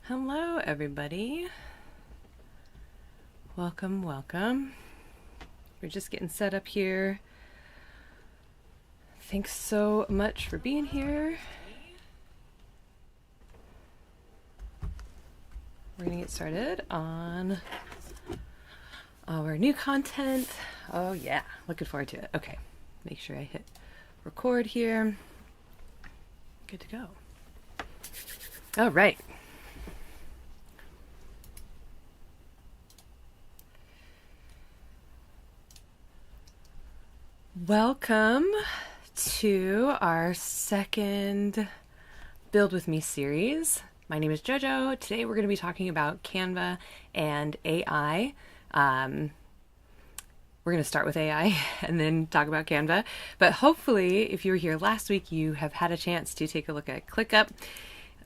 Hello, everybody. Welcome, welcome. We're just getting set up here. Thanks so much for being here. We're going to get started on our new content. Oh, yeah. Looking forward to it. Okay. Make sure I hit record here. Good to go. All right. Welcome to our second Build With Me series. My name is JoJo. Today we're going to be talking about Canva and AI. We're going to start with AI and then talk about Canva. But hopefully, if you were here last week, you have had a chance to take a look at ClickUp.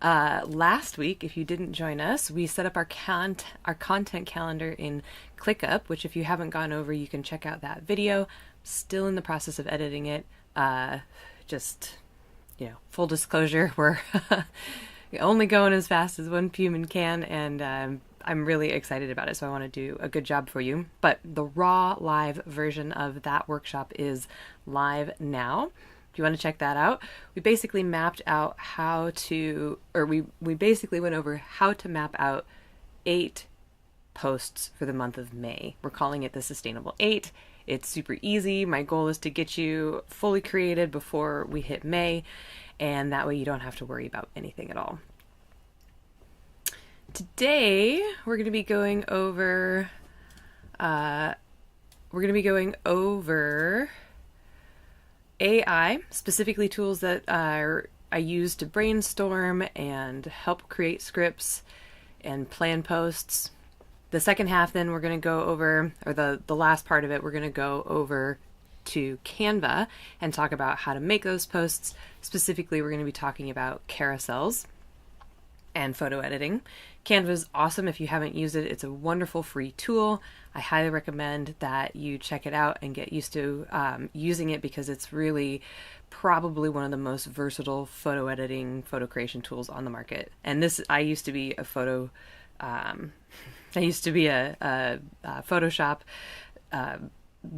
Last week, if you didn't join us, we set up our content calendar in ClickUp, which if you haven't gone over, you can check out that video. Still in the process of editing it. Full disclosure, we're only going as fast as one human can, and I'm really excited about it, so I want to do a good job for you. But the raw live version of that workshop is live now. If you want to check that out, we basically mapped out we basically went over how to map out 8 posts for the month of May. We're calling it the Sustainable 8. It's super easy. My goal is to get you fully created before we hit May, and that way you don't have to worry about anything at all. Today, we're going to be going over AI, specifically tools that I use to brainstorm and help create scripts and plan posts. The second half, then, we're going to go over, or the last part of it, we're going to go over to Canva and talk about how to make those posts. Specifically, we're going to be talking about carousels and photo editing. Canva is awesome. If you haven't used it, it's a wonderful free tool. I highly recommend that you check it out and get used to using it, because it's really probably one of the most versatile photo editing, photo creation tools on the market. And I used to be a Photoshop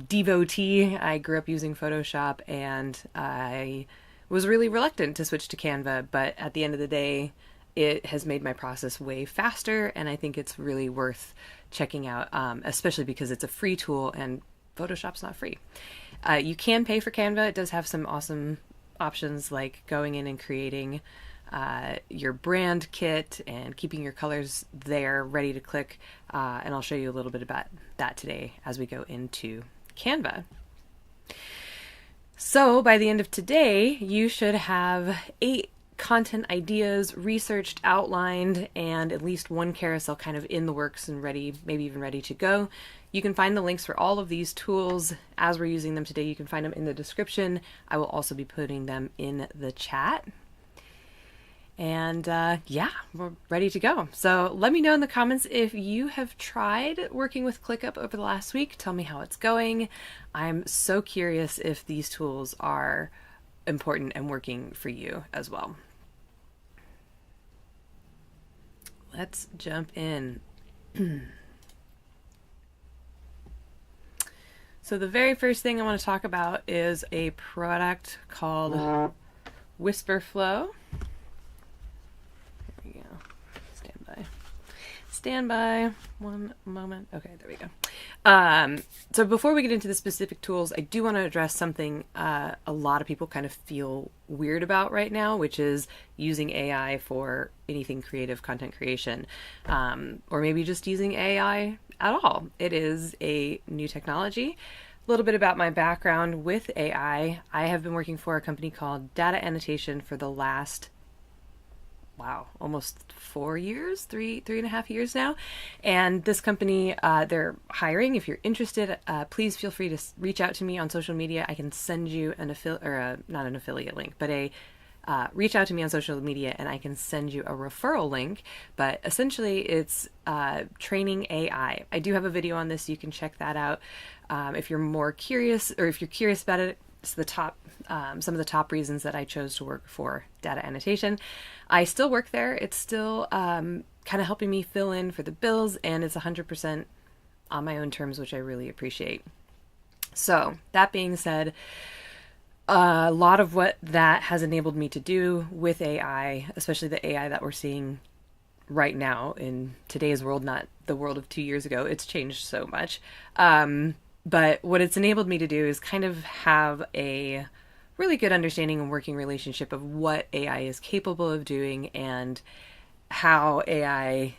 devotee. I grew up using Photoshop, and I was really reluctant to switch to Canva, but at the end of the day, it has made my process way faster, and I think it's really worth checking out, especially because it's a free tool and Photoshop's not free. You can pay for Canva. It does have some awesome options, like going in and creating your brand kit and keeping your colors there ready to click, and I'll show you a little bit about that today as we go into Canva. So by the end of today, you should have 8 content ideas researched, outlined, and at least one carousel kind of in the works and ready, maybe even ready to go. You can find the links for all of these tools as we're using them today. You can find them in the description. I will also be putting them in the chat. And we're ready to go. So let me know in the comments if you have tried working with ClickUp over the last week. Tell me how it's going. I'm so curious if these tools are important and working for you as well. Let's jump in. So the very first thing I want to talk about is a product called WisprFlow. Stand by one moment. Okay, there we go. So before we get into the specific tools, I do want to address something a lot of people kind of feel weird about right now, which is using AI for anything creative content creation, or maybe just using AI at all. It is a new technology. A little bit about my background with AI. I have been working for a company called Data Annotation for the last almost 4 years, three and a half years now. And this company, they're hiring. If you're interested, please feel free to reach out to me on social media. I can send you not an affiliate link, but reach out to me on social media and I can send you a referral link. But essentially it's training AI. I do have a video on this. You can check that out. If you're more curious, or if you're curious about it, it's the top some of the top reasons that I chose to work for data annotation. I still work there. It's still kind of helping me fill in for the bills, and it's 100% on my own terms, which I really appreciate. So that being said, a lot of what that has enabled me to do with AI, especially the AI that we're seeing right now in today's world, not the world of 2 years ago, it's changed so much. But what it's enabled me to do is kind of have a really good understanding and working relationship of what AI is capable of doing and how AI,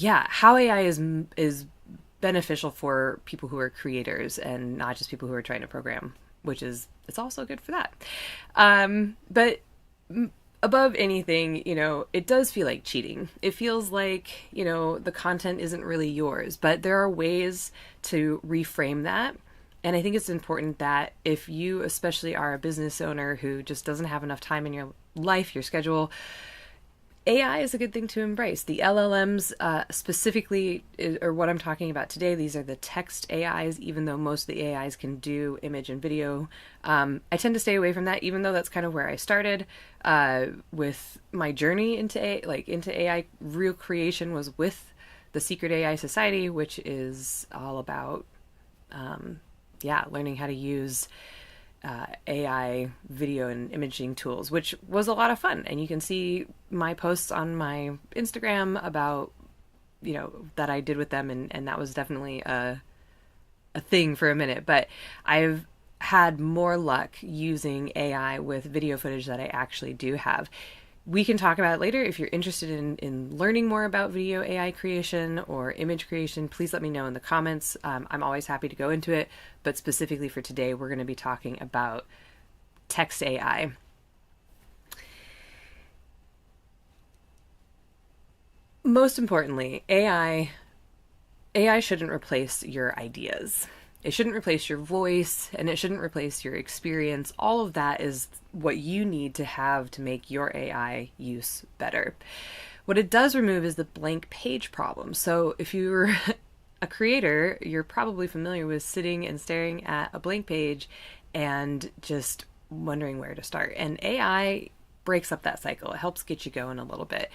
how AI is beneficial for people who are creators and not just people who are trying to program, which is, it's also good for that. But above anything, it does feel like cheating. It feels like, the content isn't really yours, but there are ways to reframe that. And I think it's important that if you especially are a business owner who just doesn't have enough time in your life, your schedule, AI is a good thing to embrace. The LLMs specifically are what I'm talking about today. These are the text AIs, even though most of the AIs can do image and video. I tend to stay away from that, even though that's kind of where I started with my journey into AI. Real creation was with the Secret AI Society, which is all about learning how to use AI video and imaging tools, which was a lot of fun. And you can see my posts on my Instagram about, that I did with them. And that was definitely a thing for a minute. But I've had more luck using AI with video footage that I actually do have. We can talk about it later. If you're interested in learning more about video AI creation or image creation, please let me know in the comments. I'm always happy to go into it, but specifically for today, we're going to be talking about text AI. Most importantly, AI shouldn't replace your ideas. It shouldn't replace your voice, and it shouldn't replace your experience. All of that is what you need to have to make your AI use better. What it does remove is the blank page problem. So if you're a creator, you're probably familiar with sitting and staring at a blank page and just wondering where to start. And AI breaks up that cycle. It helps get you going a little bit.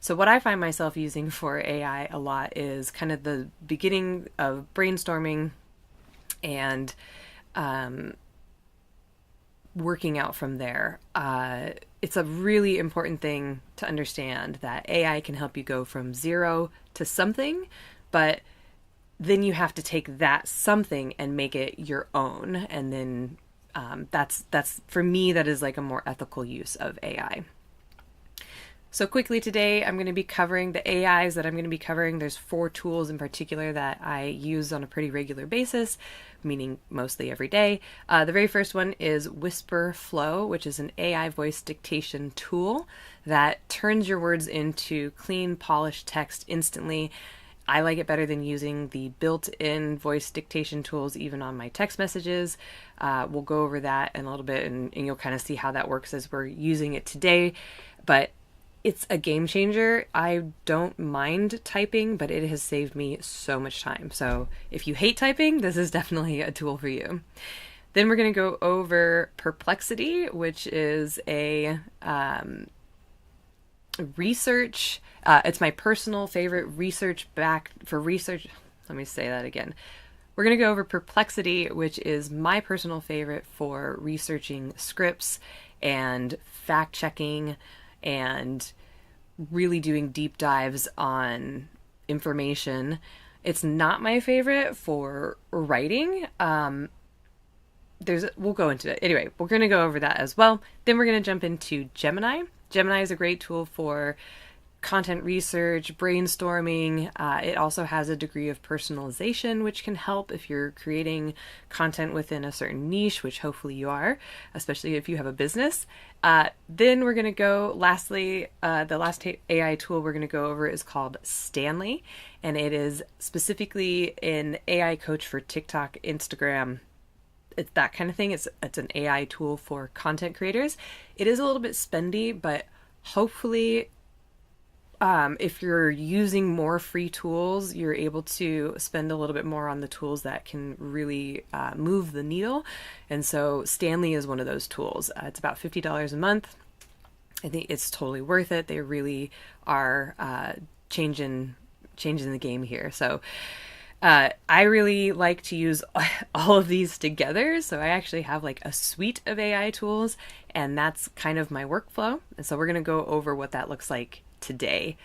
So what I find myself using for AI a lot is kind of the beginning of brainstorming and working out from there. It's a really important thing to understand that AI can help you go from zero to something, but then you have to take that something and make it your own. And then that's for me, that is like a more ethical use of AI. So quickly today, I'm going to be covering the AIs that I'm going to be covering. There's 4 tools in particular that I use on a pretty regular basis, meaning mostly every day. The very first one is WisprFlow, which is an AI voice dictation tool that turns your words into clean, polished text instantly. I like it better than using the built-in voice dictation tools, even on my text messages. We'll go over that in a little bit, and you'll kind of see how that works as we're using it today. But it's a game changer. I don't mind typing, but it has saved me so much time. So if you hate typing, this is definitely a tool for you. Then we're going to go over Perplexity, which is a research. It's my personal favorite research. Let me say that again. We're going to go over Perplexity, which is my personal favorite for researching scripts and fact checking and really doing deep dives on information. It's not my favorite for writing. We'll go into it. Anyway, we're going to go over that as well. Then we're going to jump into Gemini. Gemini is a great tool for content research, brainstorming. It also has a degree of personalization, which can help if you're creating content within a certain niche, which hopefully you are, especially if you have a business. Then we're going to go, lastly, the last AI tool we're going to go over is called Stanley, and it is specifically an AI coach for TikTok, Instagram. It's that kind of thing. It's an AI tool for content creators. It is a little bit spendy, but hopefully if you're using more free tools, you're able to spend a little bit more on the tools that can really move the needle. And so Stanley is one of those tools. It's about $50 a month. I think it's totally worth it. They really are changing the game here. So I really like to use all of these together. So I actually have like a suite of AI tools, and that's kind of my workflow. And so we're going to go over what that looks like today.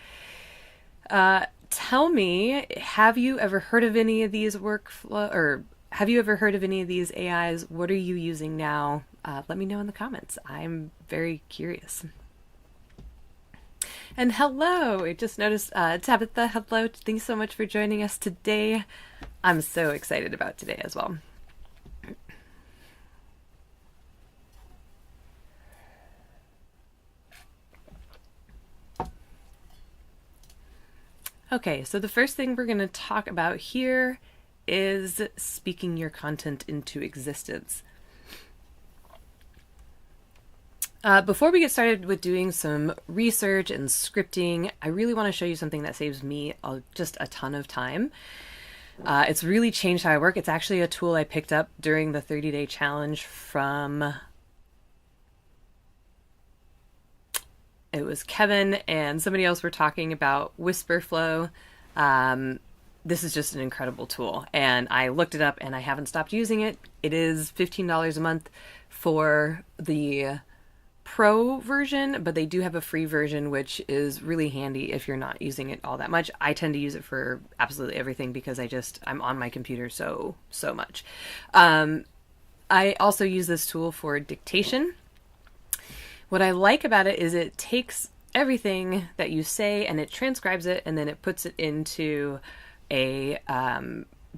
Tell me, have you ever heard of any of these workflow, or have you ever heard of any of these AIs? What are you using now? Let me know in the comments. I'm very curious. And hello, I just noticed Tabitha, hello. Thanks so much for joining us today. I'm so excited about today as well. Okay, so the first thing we're going to talk about here is speaking your content into existence. Before we get started with doing some research and scripting, I really want to show you something that saves me just a ton of time. It's really changed how I work. It's actually a tool I picked up during the 30-day challenge from... It was Kevin and somebody else were talking about WisprFlow. This is just an incredible tool, and I looked it up and I haven't stopped using it. It is $15 a month for the Pro version, but they do have a free version, which is really handy if you're not using it all that much. I tend to use it for absolutely everything because I'm on my computer so much. I also use this tool for dictation. What I like about it is it takes everything that you say and it transcribes it, and then it puts it into a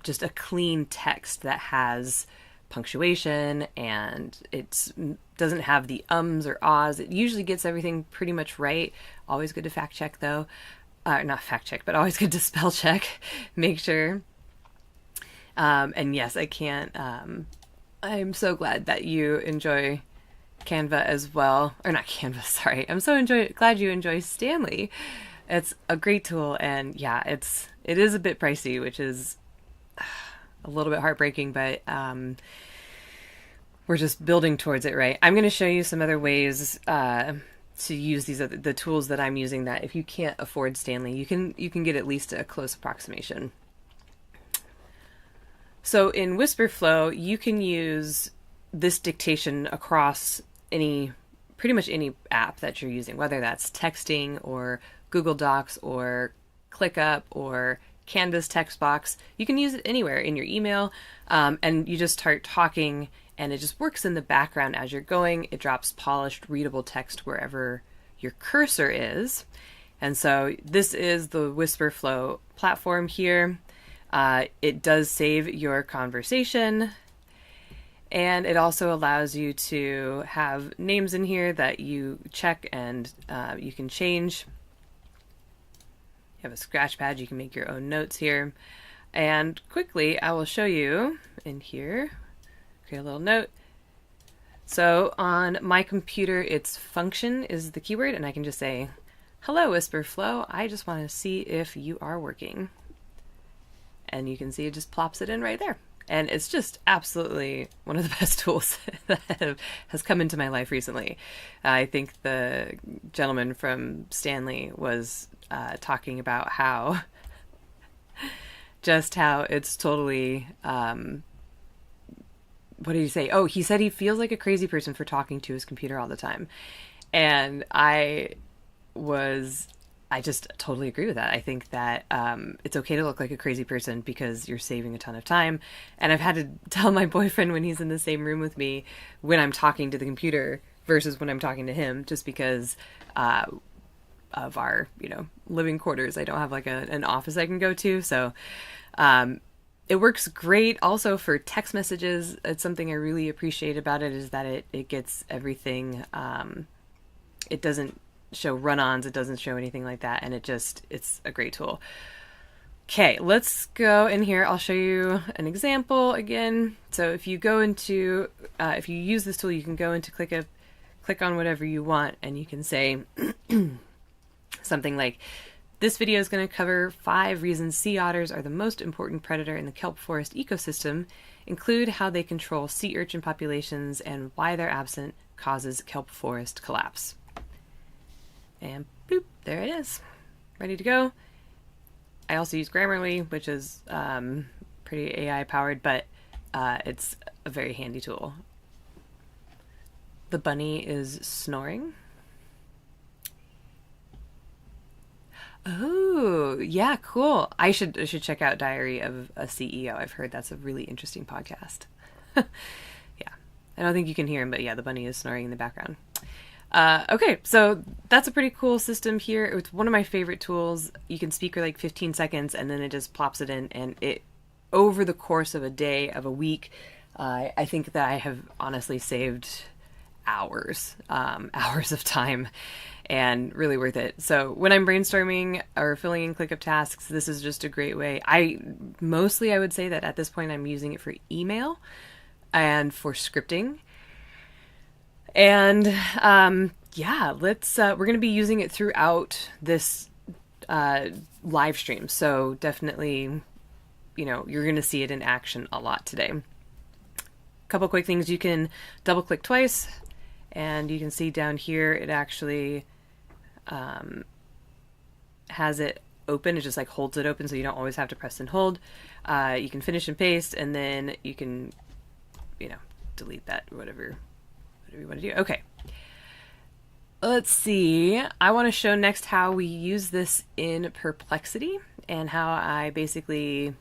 just a clean text that has punctuation, and it doesn't have the ums or ahs. It usually gets everything pretty much right. Always good to fact check though. Not fact check, but always good to spell check. Make sure. And yes, I can't. I'm so glad that you enjoy Canva as well, or not Canva, sorry. I'm so glad you enjoy Stanley. It's a great tool, and yeah, it is a bit pricey, which is a little bit heartbreaking, but we're just building towards it, right? I'm going to show you some other ways to use the tools that I'm using, that if you can't afford Stanley, you can get at least a close approximation. So in WisprFlow, you can use this dictation across pretty much any app that you're using, whether that's texting or Google Docs or ClickUp or Canva's text box. You can use it anywhere in your email, and you just start talking, and it just works in the background as you're going. It drops polished, readable text wherever your cursor is. And so this is the WisprFlow platform here. It does save your conversation, and it also allows you to have names in here that you check and you can change. You have a scratch pad, you can make your own notes here. And quickly, I will show you in here, create a little note. So on my computer, it's function is the keyword, and I can just say, hello, WisprFlow, I just want to see if you are working. And you can see it just plops it in right there. And it's just absolutely one of the best tools that has come into my life recently. I think the gentleman from Stanley was talking about how it's totally, what did he say? Oh, he said he feels like a crazy person for talking to his computer all the time. And I just totally agree with that. I think that it's okay to look like a crazy person because you're saving a ton of time. And I've had to tell my boyfriend when he's in the same room with me when I'm talking to the computer versus when I'm talking to him, just because of our, living quarters. I don't have like an office I can go to. So it works great also for text messages. It's something I really appreciate about it, is that it gets everything. It doesn't show run-ons, it doesn't show anything like that, and it's a great tool. Okay, let's go in here. I'll show you an example again. So if you go into, if you use this tool, you can go into ClickUp, click on whatever you want, and you can say, Something like, this video is going to cover 5 reasons sea otters are the most important predator in the kelp forest ecosystem, include how they control sea urchin populations and why their absence causes kelp forest collapse. And boop, there it is. Ready to go. I also use Grammarly, which is pretty AI powered, but it's a very handy tool. The bunny is snoring. Oh, yeah, cool. I should check out Diary of a CEO. I've heard that's a really interesting podcast. Yeah. I don't think you can hear him, but yeah, the bunny is snoring in the background. Okay, so that's a pretty cool system here. It's one of my favorite tools. You can speak for like 15 seconds and then it just plops it in, and it, over the course of a day, of a week, I think that I have honestly saved hours of time, and really worth it. So when I'm brainstorming or filling in ClickUp tasks, this is just a great way. I would say that at this point I'm using it for email and for scripting. And yeah, we're going to be using it throughout this live stream. So definitely, you're going to see it in action a lot today. Couple quick things. You can double click twice, and you can see down here it actually has it open. It just like holds it open, so you don't always have to press and hold. You can finish and paste, and then you can delete that, whatever you want to do. Okay, let's see. I want to show next how we use this in Perplexity, and how I basically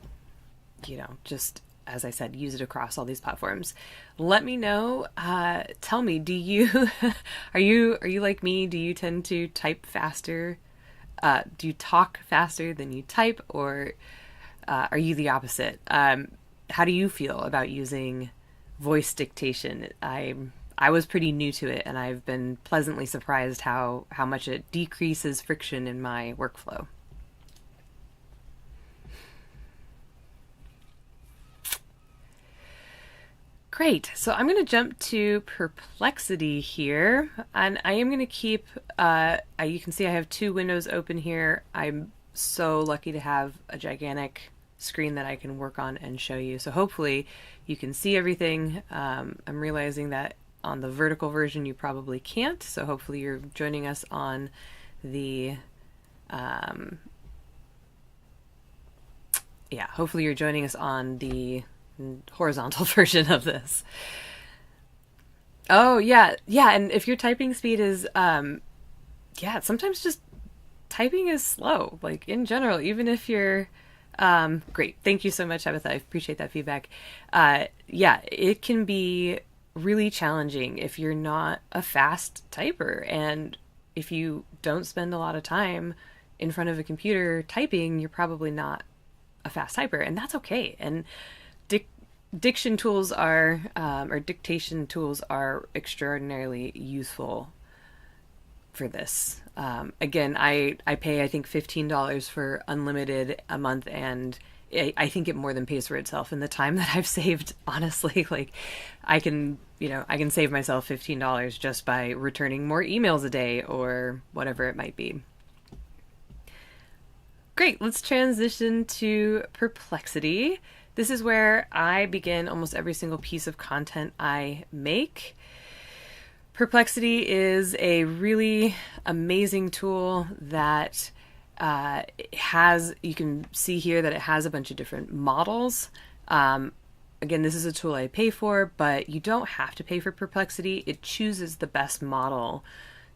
just, as I said, use it across all these platforms. Let me know. Tell me, do you are you like me? Do you tend to type faster? Do you talk faster than you type, or are you the opposite? How do you feel about using voice dictation? I was pretty new to it, and I've been pleasantly surprised how much it decreases friction in my workflow. Great. So I'm going to jump to Perplexity here, and I am going to keep, you can see I have 2 windows open here. I'm so lucky to have a gigantic screen that I can work on and show you. So hopefully you can see everything. I'm realizing that on the vertical version you probably can't, so hopefully you're joining us on the, hopefully you're joining us on the horizontal version of this. Oh yeah, and if your typing speed is sometimes just typing is slow, like in general, even if you're great. Thank you so much, Tabitha. I appreciate that feedback. It can be really challenging if you're not a fast typer, and if you don't spend a lot of time in front of a computer typing, you're probably not a fast typer, and that's okay. And diction tools are, or dictation tools are extraordinarily useful for this. Again, I pay, I think, $15 for unlimited a month, and I think it more than pays for itself in the time that I've saved. Honestly, like I can save myself $15 just by returning more emails a day or whatever it might be. Great, let's transition to Perplexity. This is where I begin almost every single piece of content I make. Perplexity is a really amazing tool that you can see here that it has a bunch of different models. Again, this is a tool I pay for, but you don't have to pay for Perplexity. It chooses the best model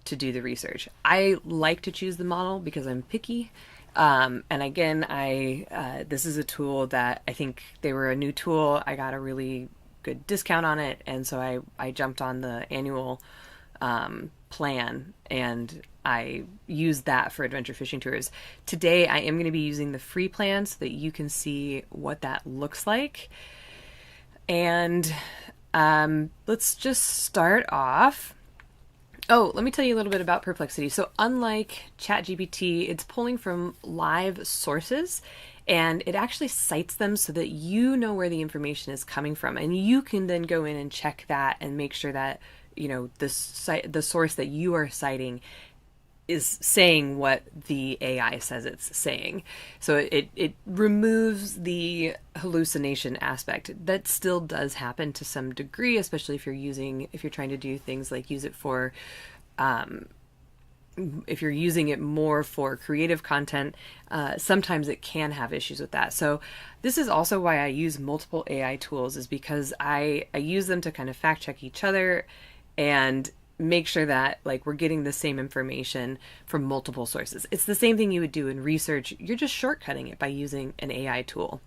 to do the research. I like to choose the model because I'm picky. And again, this is a tool that I think they were a new tool. I got a really good discount on it, and so I jumped on the annual plan, and I used that for adventure fishing tours. Today I am going to be using the free plan so that you can see what that looks like. And let's just start off. Oh, let me tell you a little bit about Perplexity. So unlike ChatGPT, it's pulling from live sources, and it actually cites them so that you know where the information is coming from, and you can then go in and check that and make sure that the source that you are citing is saying what the AI says it's saying. So it removes the hallucination aspect. That still does happen to some degree, especially if you're trying to do things like use it for, if you're using it more for creative content, sometimes it can have issues with that. So this is also why I use multiple AI tools, is because I use them to kind of fact check each other and make sure that like we're getting the same information from multiple sources. It's the same thing you would do in research. You're just shortcutting it by using an AI tool.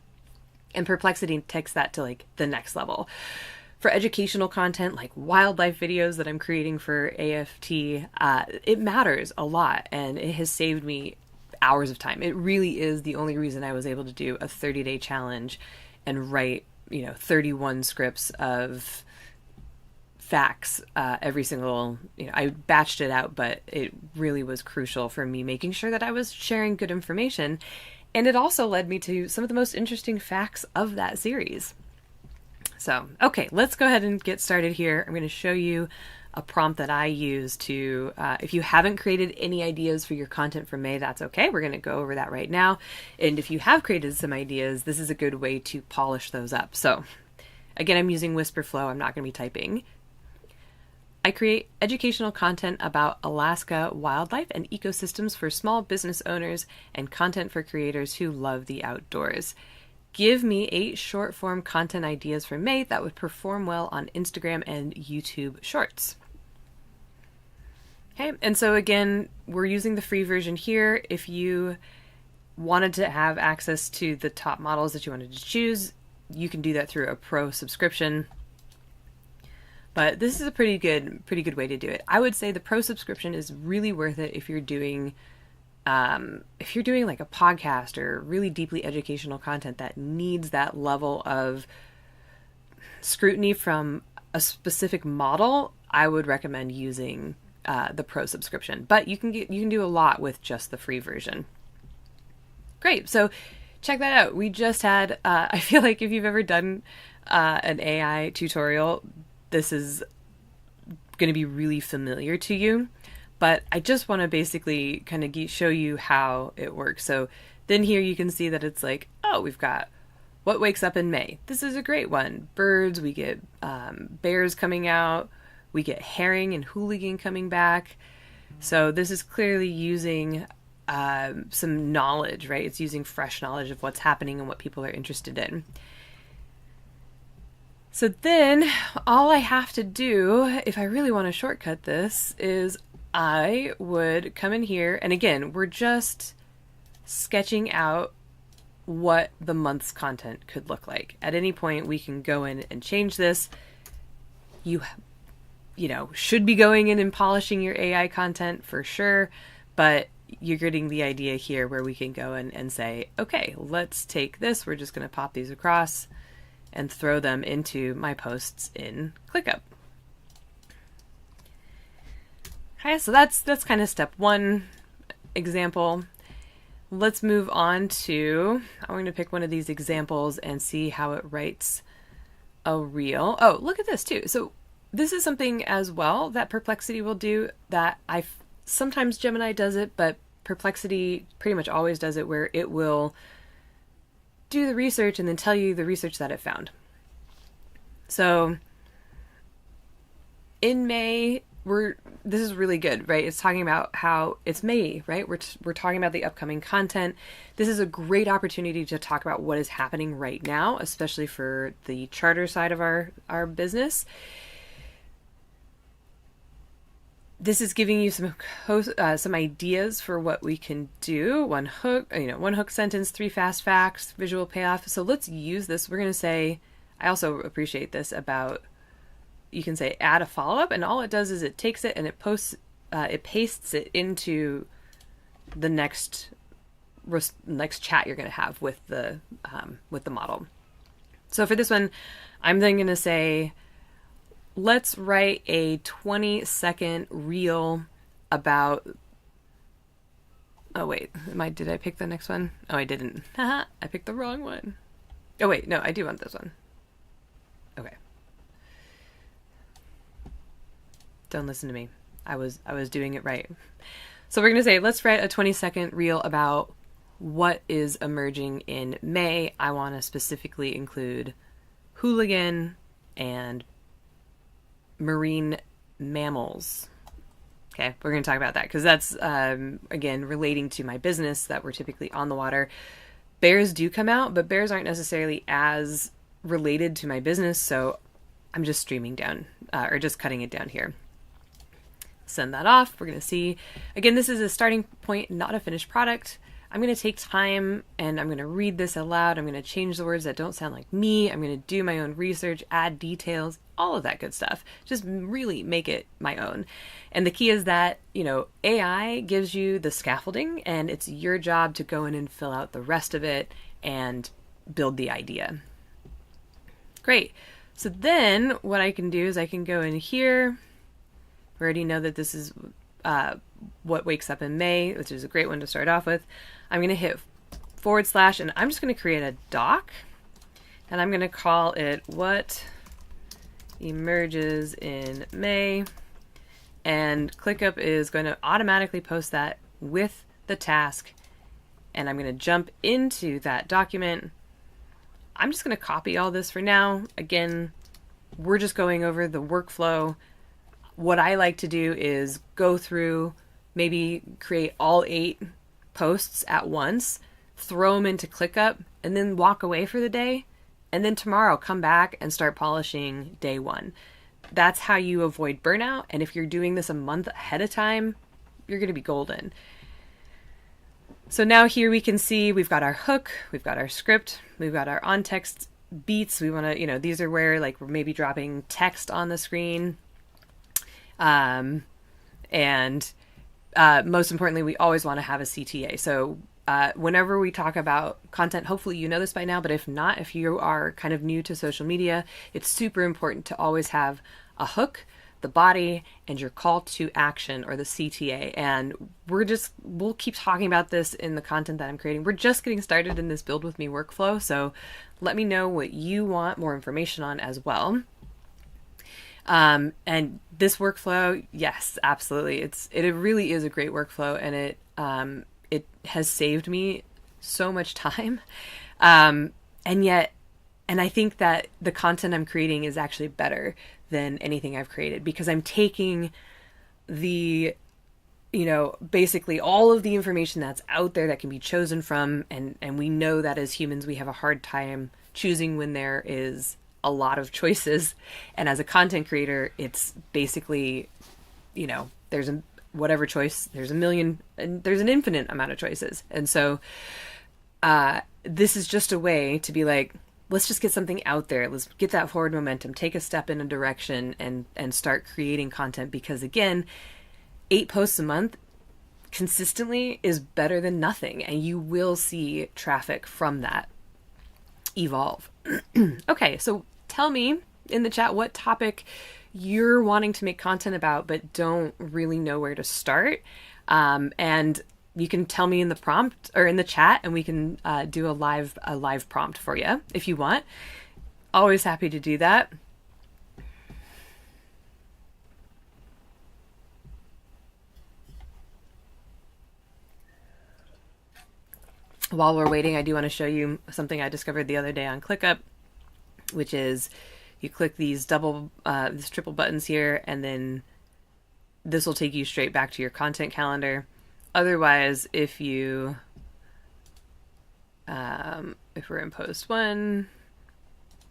And Perplexity takes that to like the next level. For educational content like wildlife videos that I'm creating for AFT, it matters a lot, and it has saved me hours of time. It really is the only reason I was able to do a 30-day challenge and write, 31 scripts of facts every single, I batched it out, but it really was crucial for me making sure that I was sharing good information. And it also led me to some of the most interesting facts of that series. So, okay, let's go ahead and get started here. I'm going to show you a prompt that I use to, if you haven't created any ideas for your content for May, that's okay. We're going to go over that right now. And if you have created some ideas, this is a good way to polish those up. So again, I'm using WisprFlow. I'm not going to be typing. I create educational content about Alaska wildlife and ecosystems for small business owners and content for creators who love the outdoors. Give me 8 short form content ideas for May that would perform well on Instagram and YouTube Shorts. Okay, and so again, we're using the free version here. If you wanted to have access to the top models that you wanted to choose, you can do that through a pro subscription. But this is a pretty good way to do it. I would say the pro subscription is really worth it if you're doing like a podcast or really deeply educational content that needs that level of scrutiny from a specific model. I would recommend using the pro subscription, but you can do a lot with just the free version. Great. So check that out. We just had, I feel like if you've ever done an AI tutorial, this is going to be really familiar to you, but I just want to basically kind of show you how it works. So then here you can see that it's like, oh, we've got what wakes up in May. This is a great one. Birds, we get bears coming out, we get herring and hooligan coming back. So this is clearly using some knowledge, right? It's using fresh knowledge of what's happening and what people are interested in. So then all I have to do, if I really want to shortcut this, is I would come in here, and again, we're just sketching out what the month's content could look like. At any point, we can go in and change this. You should be going in and polishing your AI content for sure, but you're getting the idea here where we can go in and say, okay, let's take this. We're just going to pop these across and throw them into my posts in ClickUp. Okay, so that's kind of step one example. Let's move on to, I'm going to pick one of these examples and see how it writes a reel. Oh, look at this too. So this is something as well that Perplexity will do that sometimes Gemini does it, but Perplexity pretty much always does it, where it will do the research and then tell you the research that it found. So in May, this is really good, right? It's talking about how it's May, right? We're talking about the upcoming content. This is a great opportunity to talk about what is happening right now, especially for the charter side of our business. This is giving you some ideas for what we can do. One hook sentence, 3 fast facts, visual payoff. So let's use this. We're going to say, I also appreciate this about, you can say add a follow-up, and all it does is it takes it and it pastes it into the next chat you're going to have with the model. So for this one, I'm then going to say, let's write a 20-second reel about, oh wait, did I pick the next one? Oh, I didn't. I picked the wrong one. Oh wait, no, I do want this one. Okay. Don't listen to me. I was doing it right. So we're going to say, let's write a 20-second reel about what is emerging in May. I want to specifically include hooligan and marine mammals. Okay, we're going to talk about that because that's, again, relating to my business that we're typically on the water. Bears do come out, but bears aren't necessarily as related to my business, so I'm just streaming down, or just cutting it down here. Send that off. We're going to see. Again, this is a starting point, not a finished product. I'm going to take time and I'm going to read this aloud. I'm going to change the words that don't sound like me. I'm going to do my own research, add details, all of that good stuff. Just really make it my own. And the key is that, AI gives you the scaffolding and it's your job to go in and fill out the rest of it and build the idea. Great. So then what I can do is I can go in here. We already know that this is what wakes up in May, which is a great one to start off with. I'm going to hit / and I'm just going to create a doc and I'm going to call it what emerges in May, and ClickUp is going to automatically post that with the task, and I'm going to jump into that document. I'm just going to copy all this for now. Again, we're just going over the workflow. What I like to do is go through, maybe create all 8 posts at once, throw them into ClickUp, and then walk away for the day. And then tomorrow come back and start polishing day 1. That's how you avoid burnout. And if you're doing this a month ahead of time, you're going to be golden. So now here we can see we've got our hook, we've got our script, we've got our on-text beats. We want to, these are where like we're maybe dropping text on the screen. And most importantly, we always want to have a CTA. So whenever we talk about content, hopefully you know this by now, but if not, if you are kind of new to social media, it's super important to always have a hook, the body, and your call to action, or the CTA. And we'll keep talking about this in the content that I'm creating. We're just getting started in this Build With Me workflow, so let me know what you want more information on as well. And this workflow, yes, absolutely. It really is a great workflow, and it has saved me so much time. And I think that the content I'm creating is actually better than anything I've created, because I'm taking the, basically all of the information that's out there that can be chosen from. And we know that as humans, we have a hard time choosing when there is a lot of choices. And as a content creator, it's basically, there's whatever choice, there's a million, and there's an infinite amount of choices. And so this is just a way to be like, let's just get something out there. Let's get that forward momentum, take a step in a direction, and start creating content. Because again, 8 posts a month consistently is better than nothing. And you will see traffic from that evolve. Okay, so tell me in the chat what topic you're wanting to make content about, but don't really know where to start. And you can tell me in the prompt or in the chat, and we can do a live prompt for you if you want. Always happy to do that. While we're waiting, I do want to show you something I discovered the other day on ClickUp, which is you click these triple buttons here, and then this will take you straight back to your content calendar. Otherwise, if we're in post 1,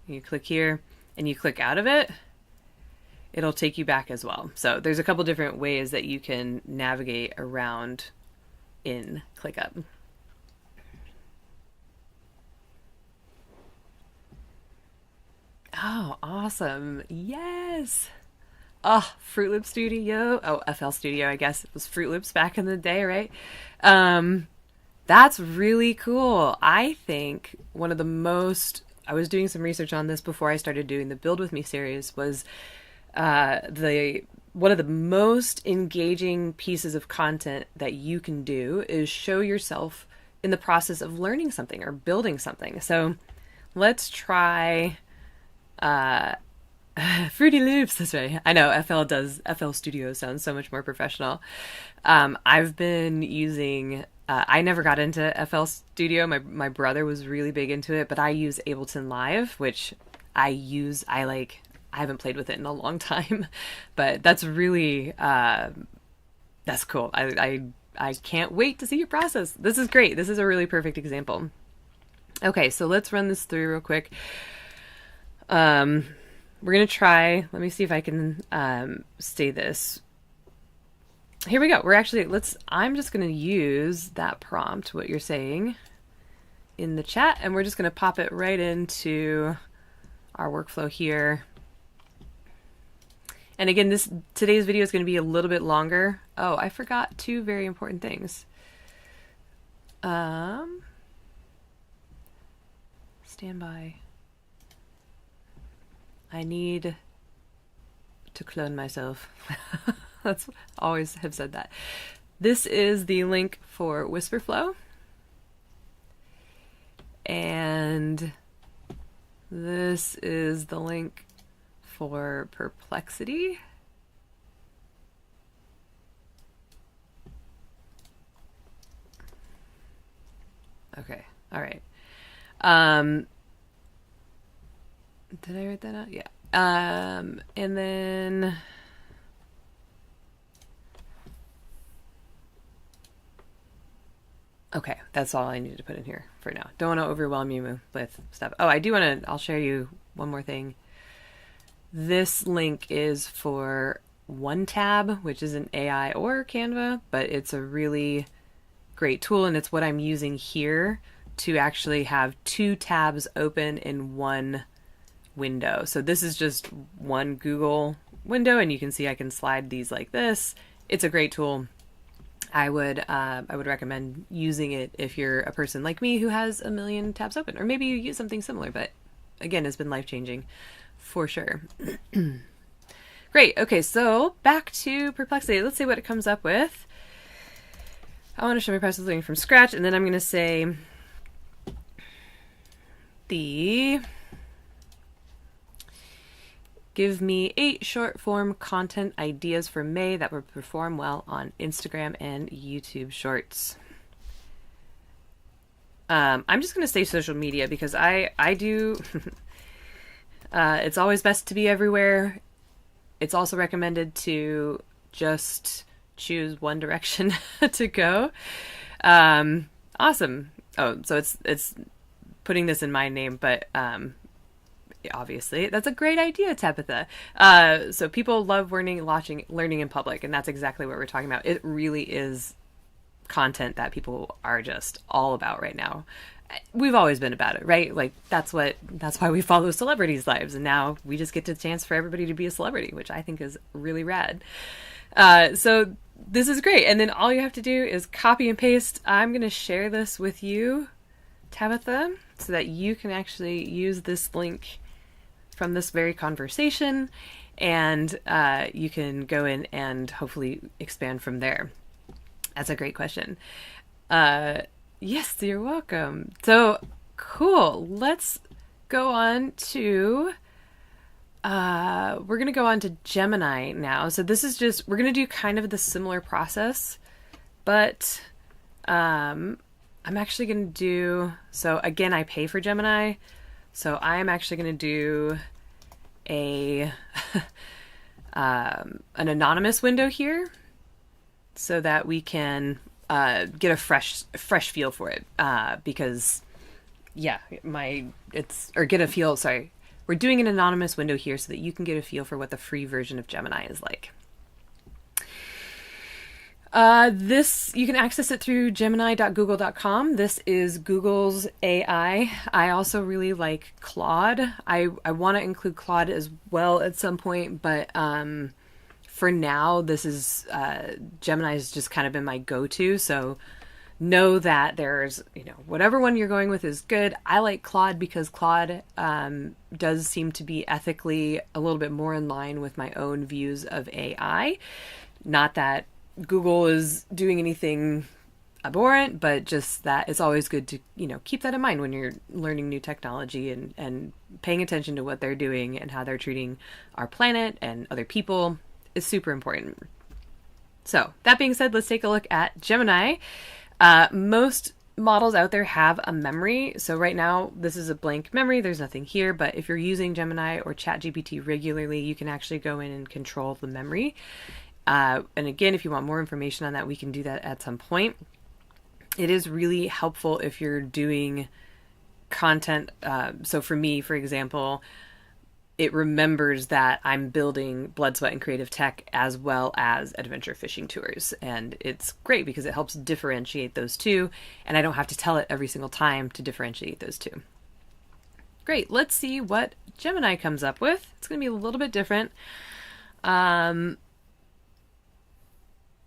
you click here and you click out of it, it'll take you back as well. So there's a couple different ways that you can navigate around in ClickUp. Oh, awesome. Yes. Oh, Fruit Loop Studio. Oh, FL Studio, I guess. It was Fruit Loops back in the day, right? That's really cool. I think one of the most, I was doing some research on this before I started doing the Build With Me series, was one of the most engaging pieces of content that you can do is show yourself in the process of learning something or building something. So let's try Fruity Loops, that's right. I know FL Studio sounds so much more professional. I've been using, I never got into FL Studio. My brother was really big into it, but I use Ableton Live, which I haven't played with it in a long time, but that's really, that's cool. I can't wait to see your process. This is great. This is a really perfect example. Okay, so let's run this through real quick. We're going to try, let me see if I can say this. Here we go. I'm just going to use that prompt, what you're saying, in the chat, and we're just going to pop it right into our workflow here. And again, today's video is going to be a little bit longer. Oh, I forgot two very important things. Stand by. I need to clone myself. That's always have said that. This is the link for WisprFlow. And this is the link for Perplexity. Okay, all right. Did I write that out? Yeah. And then okay, that's all I needed to put in here for now. Don't want to overwhelm you with stuff. Oh, I'll share you one more thing. This link is for OneTab, which is an AI or Canva, but it's a really great tool, and it's what I'm using here to actually have two tabs open in one window. So this is just one Google window, and you can see I can slide these like this. It's a great tool. I would recommend using it if you're a person like me who has a million tabs open, or maybe you use something similar, but again, it's been life-changing for sure. Great. Okay, so back to Perplexity. Let's see what it comes up with. I want to show my process learning from scratch, and then I'm going to say give me 8 short form content ideas for May that would perform well on Instagram and YouTube Shorts. I'm just going to say social media because I do. It's always best to be everywhere. It's also recommended to just choose one direction to go. Awesome. Oh, so it's putting this in my name, but obviously that's a great idea, Tabitha. So people love learning in public, and that's exactly what we're talking about. It really is content that people are just all about right now. We've always been about it, right? Like that's why we follow celebrities' lives, and now we just get the chance for everybody to be a celebrity, which I think is really rad. So this is great. And then all you have to do is copy and paste. I'm going to share this with you, Tabitha, so that you can actually use this link from this very conversation, and you can go in and hopefully expand from there. That's a great question. Yes, you're welcome. So cool. Let's go on to, we're going to go on to Gemini now. So this is just, we're going to do kind of the similar process, but I'm actually going to do, so again, I pay for Gemini. So I'm actually going to do an anonymous window here so that we can get a fresh feel for it, because yeah, get a feel. Sorry, we're doing an anonymous window here so that you can get a feel for what the free version of Gemini is like. This, you can access it through gemini.google.com. This is Google's AI. I also really like Claude. I want to include Claude as well at some point, but for now, this is Gemini has just kind of been my go-to. So know that there's, whatever one you're going with is good. I like Claude because Claude does seem to be ethically a little bit more in line with my own views of AI. Not that Google is doing anything abhorrent, but just that it's always good to, keep that in mind when you're learning new technology and paying attention to what they're doing and how they're treating our planet and other people is super important. So that being said, let's take a look at Gemini. Most models out there have a memory. So right now, this is a blank memory. There's nothing here, but if you're using Gemini or ChatGPT regularly, you can actually go in and control the memory. And again, if you want more information on that, we can do that at some point. It is really helpful if you're doing content. So for me, for example, it remembers that I'm building Blood, Sweat, and Creative Tech as well as adventure fishing tours. And it's great because it helps differentiate those two. And I don't have to tell it every single time to differentiate those two. Great. Let's see what Gemini comes up with. It's going to be a little bit different.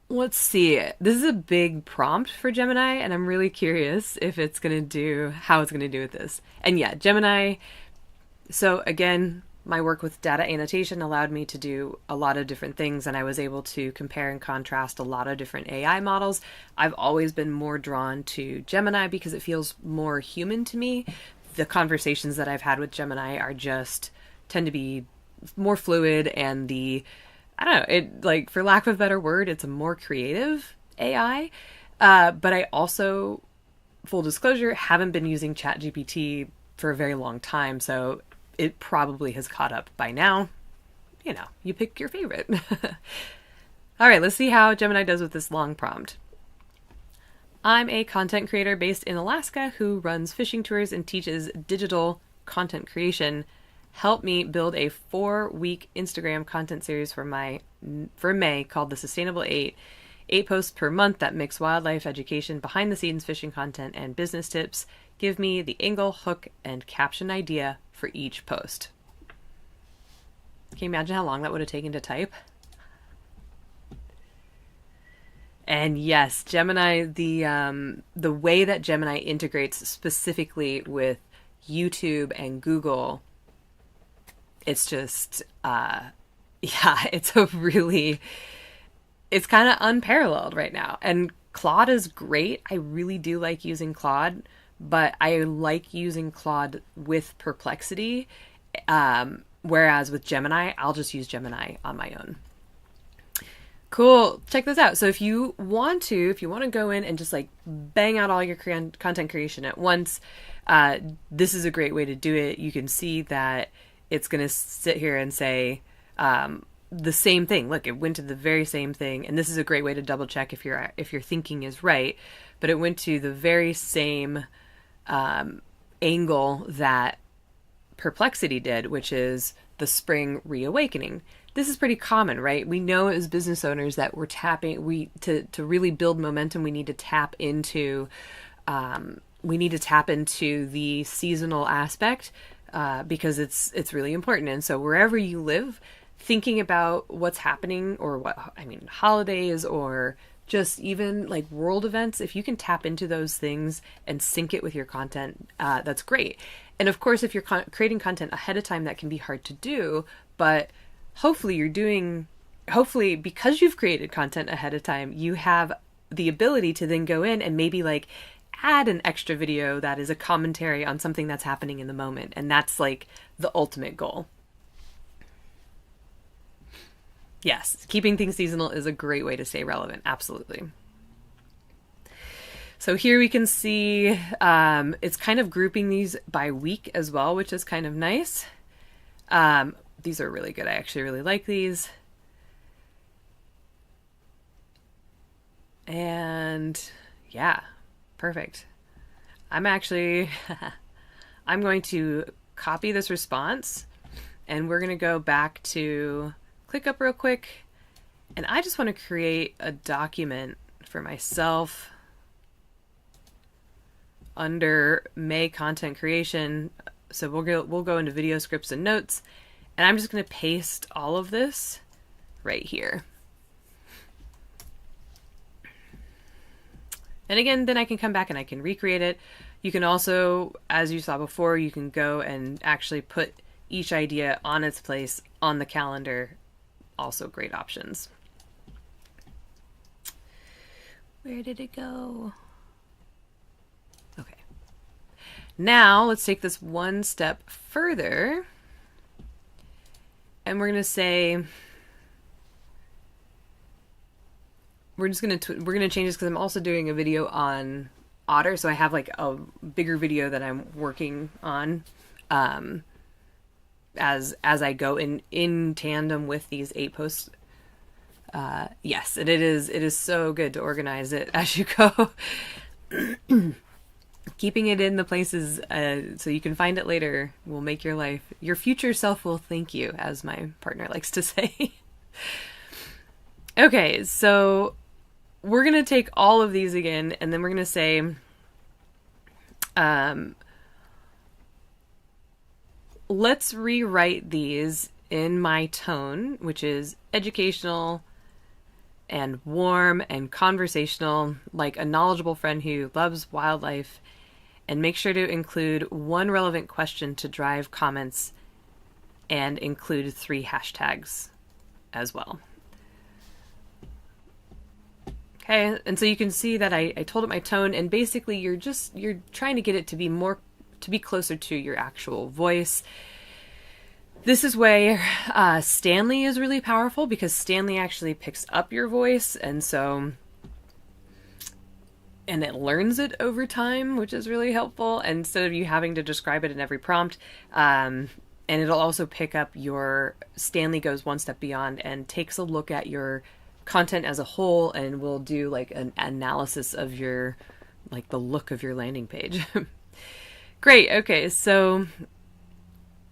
Let's see. This is a big prompt for Gemini, and I'm really curious if it's going to do, how it's going to do with this. And yeah, Gemini. So again, my work with data annotation allowed me to do a lot of different things, and I was able to compare and contrast a lot of different AI models. I've always been more drawn to Gemini because it feels more human to me. The conversations that I've had with Gemini tend to be more fluid, and I don't know, it, like, for lack of a better word, it's a more creative AI. But I also, full disclosure, haven't been using ChatGPT for a very long time, so it probably has caught up by now. You pick your favorite. All right, let's see how Gemini does with this long prompt. I'm a content creator based in Alaska who runs fishing tours and teaches digital content creation. Help me build a 4-week Instagram content series for May called The Sustainable 8. 8 posts per month that mix wildlife education, behind the scenes fishing content, and business tips. Give me the angle, hook, and caption idea for each post. Can you imagine how long that would have taken to type? And yes, Gemini, the way that Gemini integrates specifically with YouTube and Google, it's just, it's kind of unparalleled right now. And Claude is great. I really do like using Claude, but I like using Claude with Perplexity. Whereas with Gemini, I'll just use Gemini on my own. Cool. Check this out. So if you want to go in and just like bang out all your content creation at once, this is a great way to do it. You can see that it's going to sit here and say, the same thing. Look, it went to the very same thing. And this is a great way to double check if your thinking is right, but it went to the very same, angle that Perplexity did, which is the spring reawakening. This is pretty common, right? We know as business owners that we're to really build momentum, we need to tap into the seasonal aspect, because it's really important. And so wherever you live, thinking about what's happening, or holidays, or just even like world events, if you can tap into those things and sync it with your content, that's great. And of course, if you're creating content ahead of time, that can be hard to do, but hopefully because you've created content ahead of time, you have the ability to then go in and maybe like add an extra video that is a commentary on something that's happening in the moment. And that's like the ultimate goal. Yes, keeping things seasonal is a great way to stay relevant. Absolutely. So here we can see it's kind of grouping these by week as well, which is kind of nice. These are really good. I actually really like these. And yeah, perfect. I'm going to copy this response, and we're going to go back to ClickUp real quick. And I just want to create a document for myself under May content creation. So we'll go into video scripts and notes, and I'm just going to paste all of this right here. And again, then I can come back and I can recreate it. You can also, as you saw before, you can go and actually put each idea on its place on the calendar. Also great options. Where did it go? Okay. Now let's take this one step further. And we're going to say, we're going to change this because I'm also doing a video on Otter. So I have like a bigger video that I'm working on as I go in tandem with these 8 posts. Yes, and it is so good to organize it as you go. Keeping it in the places so you can find it later will make your future self will thank you, as my partner likes to say. Okay, so we're going to take all of these again, and then we're going to say, let's rewrite these in my tone, which is educational and warm and conversational, like a knowledgeable friend who loves wildlife, and make sure to include one relevant question to drive comments and include 3 hashtags as well. Okay, and so you can see that I told it my tone, and basically you're trying to get it to be closer to your actual voice. This is where Stanley is really powerful, because Stanley actually picks up your voice, and it learns it over time, which is really helpful, instead of you having to describe it in every prompt. And it'll also pick up Stanley goes one step beyond and takes a look at your content as a whole, and will do like an analysis of the look of your landing page. Great. Okay. So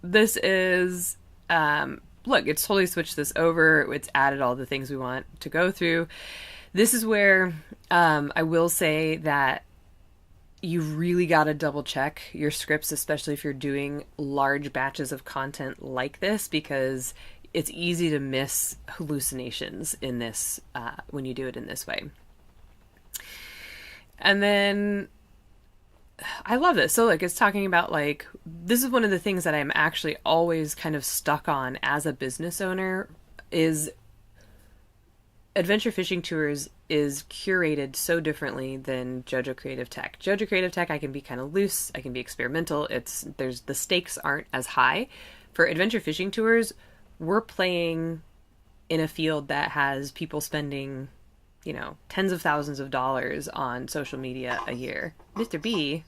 this is, look, it's totally switched this over. It's added all the things we want to go through. This is where I will say that you really got to double check your scripts, especially if you're doing large batches of content like this, because it's easy to miss hallucinations in this when you do it in this way. And then I love this. So like, it's talking about like, this is one of the things that I'm actually always kind of stuck on as a business owner, is Adventure Fishing Tours is curated so differently than JoJo Creative Tech. JoJo Creative Tech, I can be kind of loose, I can be experimental. The stakes aren't as high. For Adventure Fishing Tours, we're playing in a field that has people spending, tens of thousands of dollars on social media a year. Mr. B.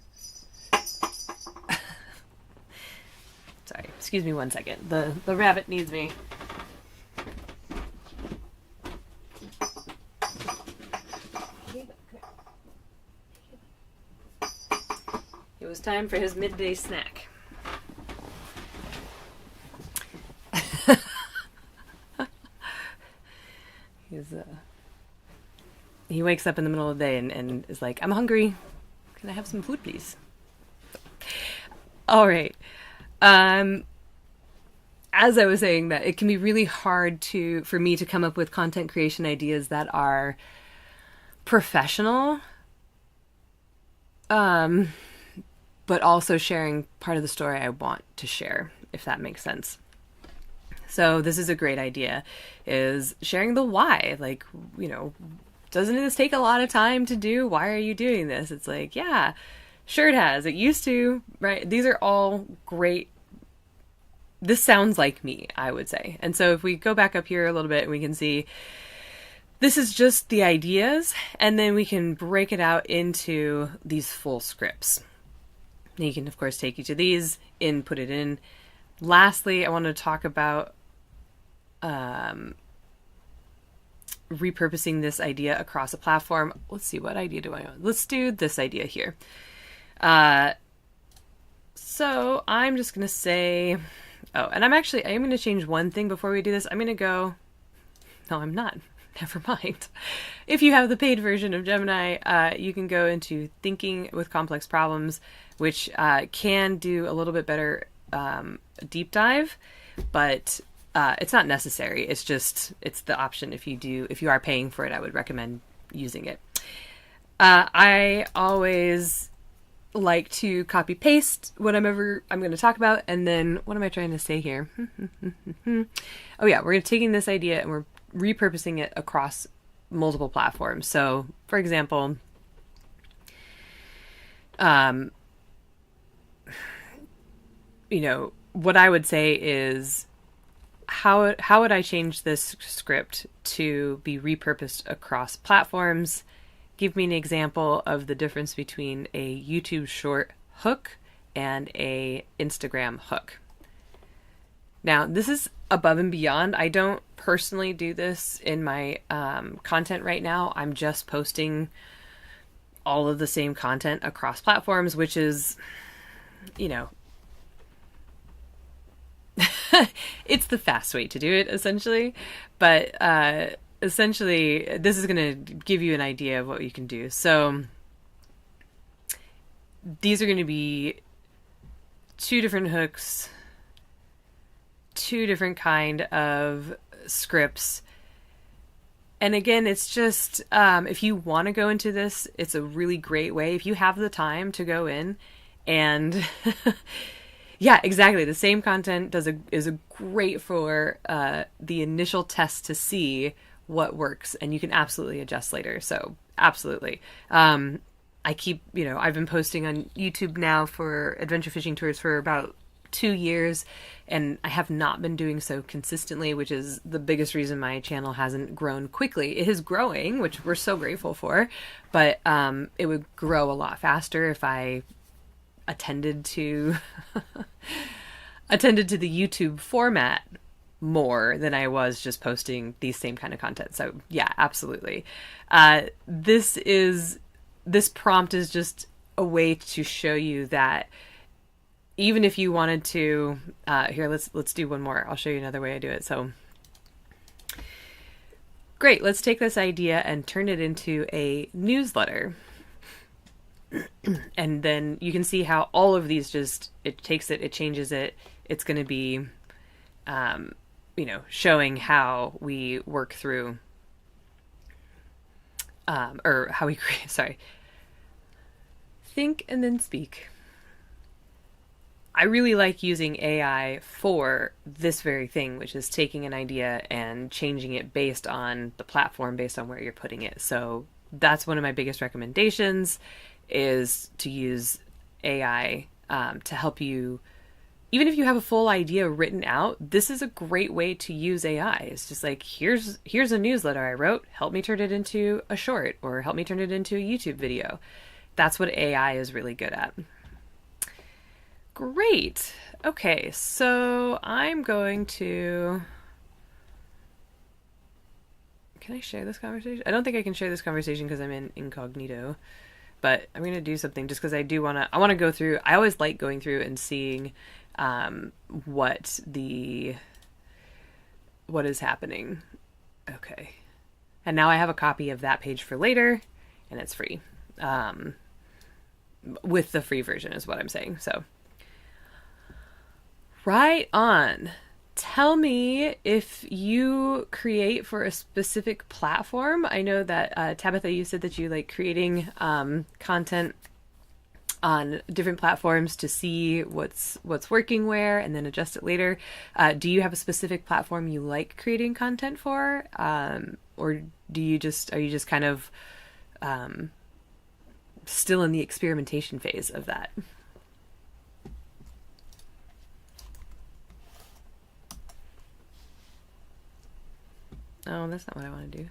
Sorry, excuse me one second. The rabbit needs me. It was time for his midday snack. He wakes up in the middle of the day and is like, I'm hungry. Can I have some food, please? All right. As I was saying, that it can be really hard for me to come up with content creation ideas that are professional, but also sharing part of the story I want to share, if that makes sense. So this is a great idea, is sharing the why. Like, doesn't this take a lot of time to do? Why are you doing this? It's like, yeah, sure it has. It used to, right? These are all great. This sounds like me, I would say. And so if we go back up here a little bit, we can see this is just the ideas, and then we can break it out into these full scripts. And you can, of course, take each of these, put it in. Lastly, I want to talk about repurposing this idea across a platform. Let's see, what idea do I want? Let's do this idea here. So I'm just going to say, and I am going to change one thing before we do this. I'm going to go, no, I'm not. Never mind. If you have the paid version of Gemini, you can go into Thinking with Complex Problems, which can do a little bit better deep dive, but it's not necessary. It's the option. If you are paying for it, I would recommend using it. I always like to copy paste whatever I'm going to talk about, and then what am I trying to say here? Oh yeah, we're taking this idea and we're repurposing it across multiple platforms. So, for example, what I would say is how would I change this script to be repurposed across platforms? Give me an example of the difference between a YouTube short hook and a Instagram hook. Now, this is above and beyond. I don't personally do this in my content right now. I'm just posting all of the same content across platforms, which is, it's the fast way to do it, essentially. But essentially, this is going to give you an idea of what you can do. So these are going to be 2 different hooks, 2 different kind of scripts. And again, it's just, if you want to go into this, it's a really great way. If you have the time to go in and yeah, exactly. The same content is great for the initial test to see what works, and you can absolutely adjust later. So absolutely. I've been posting on YouTube now for adventure fishing tours for about 2 years, and I have not been doing so consistently, which is the biggest reason my channel hasn't grown quickly. It is growing, which we're so grateful for, but it would grow a lot faster if I attended to the YouTube format more than I was just posting these same kind of content. So yeah, absolutely. This prompt is just a way to show you that even if you wanted to, here, let's do one more. I'll show you another way I do it. So great. Let's take this idea and turn it into a newsletter. And then you can see how all of these it takes it, it changes it. It's going to be, showing how we work through, or how we create, sorry. Think and then speak. I really like using AI for this very thing, which is taking an idea and changing it based on the platform, based on where you're putting it. So that's one of my biggest recommendations, is to use AI to help you. Even if you have a full idea written out, this is a great way to use AI. It's just like, here's a newsletter I wrote. Help me turn it into a short, or help me turn it into a YouTube video. That's what AI is really good at. Great. Okay, so I'm going to... Can I share this conversation? I don't think I can share this conversation because I'm in incognito. But I'm going to do something just because I want to go through. I always like going through and seeing what is happening. Okay. And now I have a copy of that page for later, and it's free. With the free version is what I'm saying. So right on. Tell me if you create for a specific platform. I know that Tabitha, you said that you like creating content on different platforms to see what's working where and then adjust it later. Do you have a specific platform you like creating content for, or are you just kind of still in the experimentation phase of that? Oh, that's not what I want to do.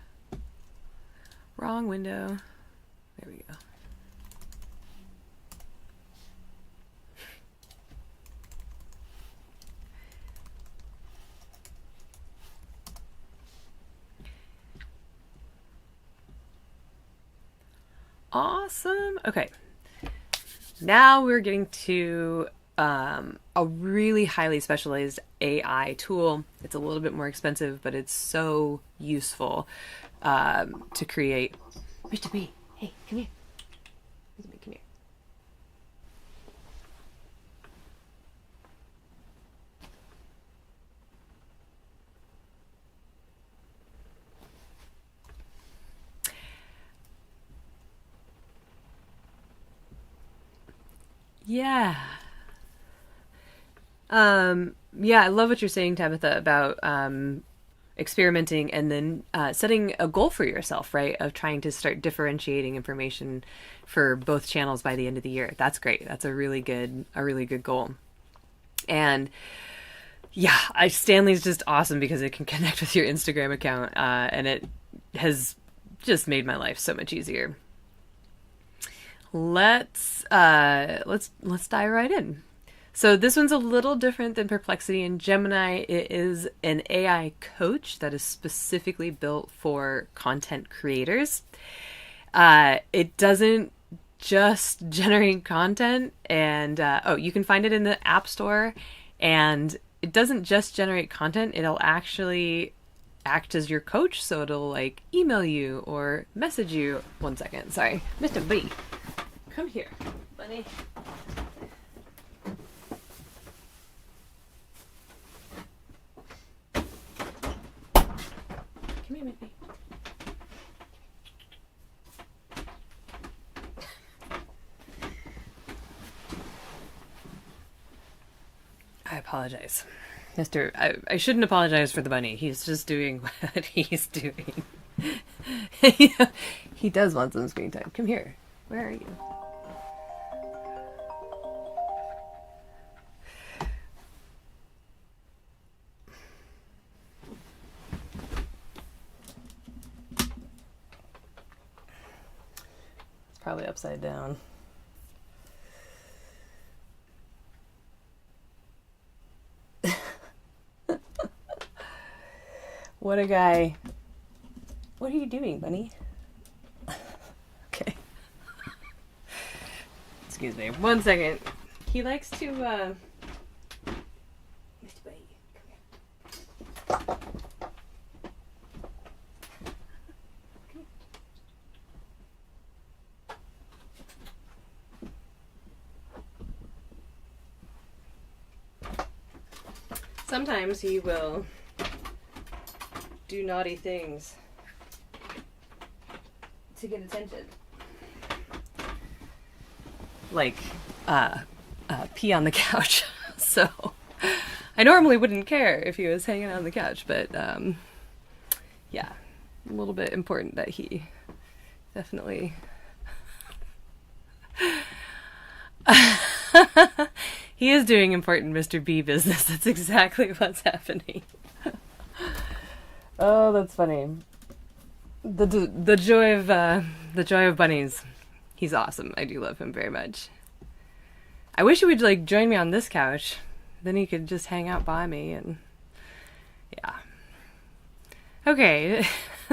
Wrong window. There we go. Awesome. Okay. Now we're getting to a really highly specialized AI tool. It's a little bit more expensive, but it's so useful to create. Mr. B, hey, come here. Come here. Yeah. Yeah, I love what you're saying, Tabitha, about experimenting and then setting a goal for yourself, right? Of trying to start differentiating information for both channels by the end of the year. That's great. That's a really good goal. And yeah, Stanley's just awesome because it can connect with your Instagram account, and it has just made my life so much easier. Let's dive right in. So this one's a little different than Perplexity and Gemini. It is an AI coach that is specifically built for content creators. It doesn't just generate content, and you can find it in the App Store, and it doesn't just generate content, it'll actually act as your coach, so it'll like email you or message you. 1 second, sorry. Mr. B, come here, buddy. Come here, Miffy. I apologize. I shouldn't apologize for the bunny. He's just doing what he's doing. He does want some screen time. Come here. Where are you? It's probably upside down. What a guy. What are you doing, bunny? Okay. Excuse me. 1 second. He likes to, Mr. Bunny, come here. Sometimes he will do naughty things to get attention. Like, pee on the couch. So, I normally wouldn't care if he was hanging on the couch, but, yeah, a little bit important that he definitely... He is doing important Mr. B business. That's exactly what's happening. Oh, that's funny. The joy of bunnies. He's awesome. I do love him very much. I wish he would like join me on this couch. Then he could just hang out by me and yeah. Okay.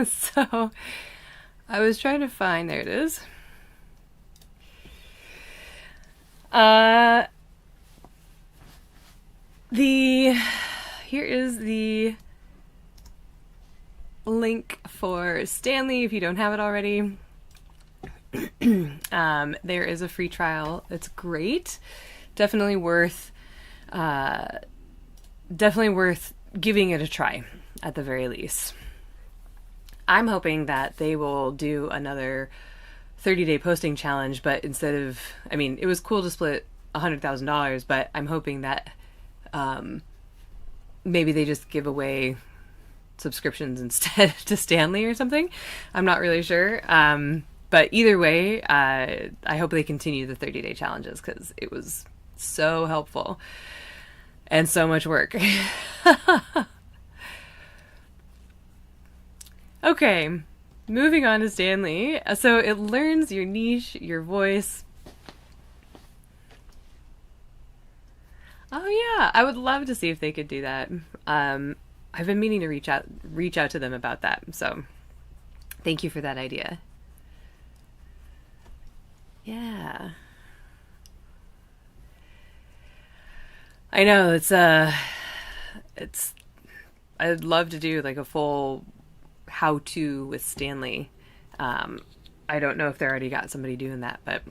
So I was trying to find, there it is. Here is the link for Stanley if you don't have it already. There is a free trial. It's great. Definitely worth giving it a try at the very least. I'm hoping that they will do another 30-day posting challenge, but instead of, I mean, it was cool to split $100,000, but I'm hoping that maybe they just give away subscriptions instead to Stanley or something. I'm not really sure. But either way, I hope they continue the 30-day challenges because it was so helpful and so much work. Okay, moving on to Stanley. So it learns your niche, your voice. Oh yeah, I would love to see if they could do that. I've been meaning to reach out to them about that. So thank you for that idea. Yeah. I know I'd love to do like a full how-to with Stanley. I don't know if they already got somebody doing that, but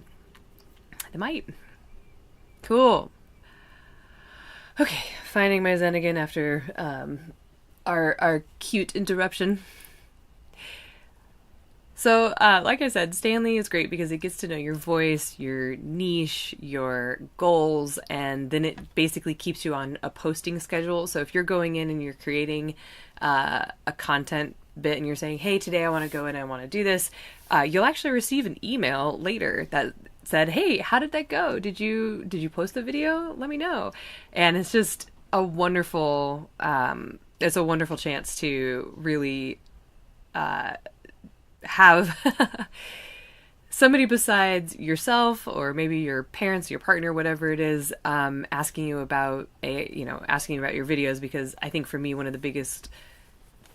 they might. Cool. Okay, finding my zen again after our cute interruption. So, like I said, Stanley is great because it gets to know your voice, your niche, your goals, and then it basically keeps you on a posting schedule. So if you're going in and you're creating a content bit and you're saying, hey, today I want to go in and I want to do this, you'll actually receive an email later that said, hey, how did that go? Did you post the video? Let me know. And it's just a wonderful, it's a wonderful chance to really have somebody besides yourself or maybe your parents, your partner, whatever it is, asking you about asking you about your videos. Because I think for me, one of the biggest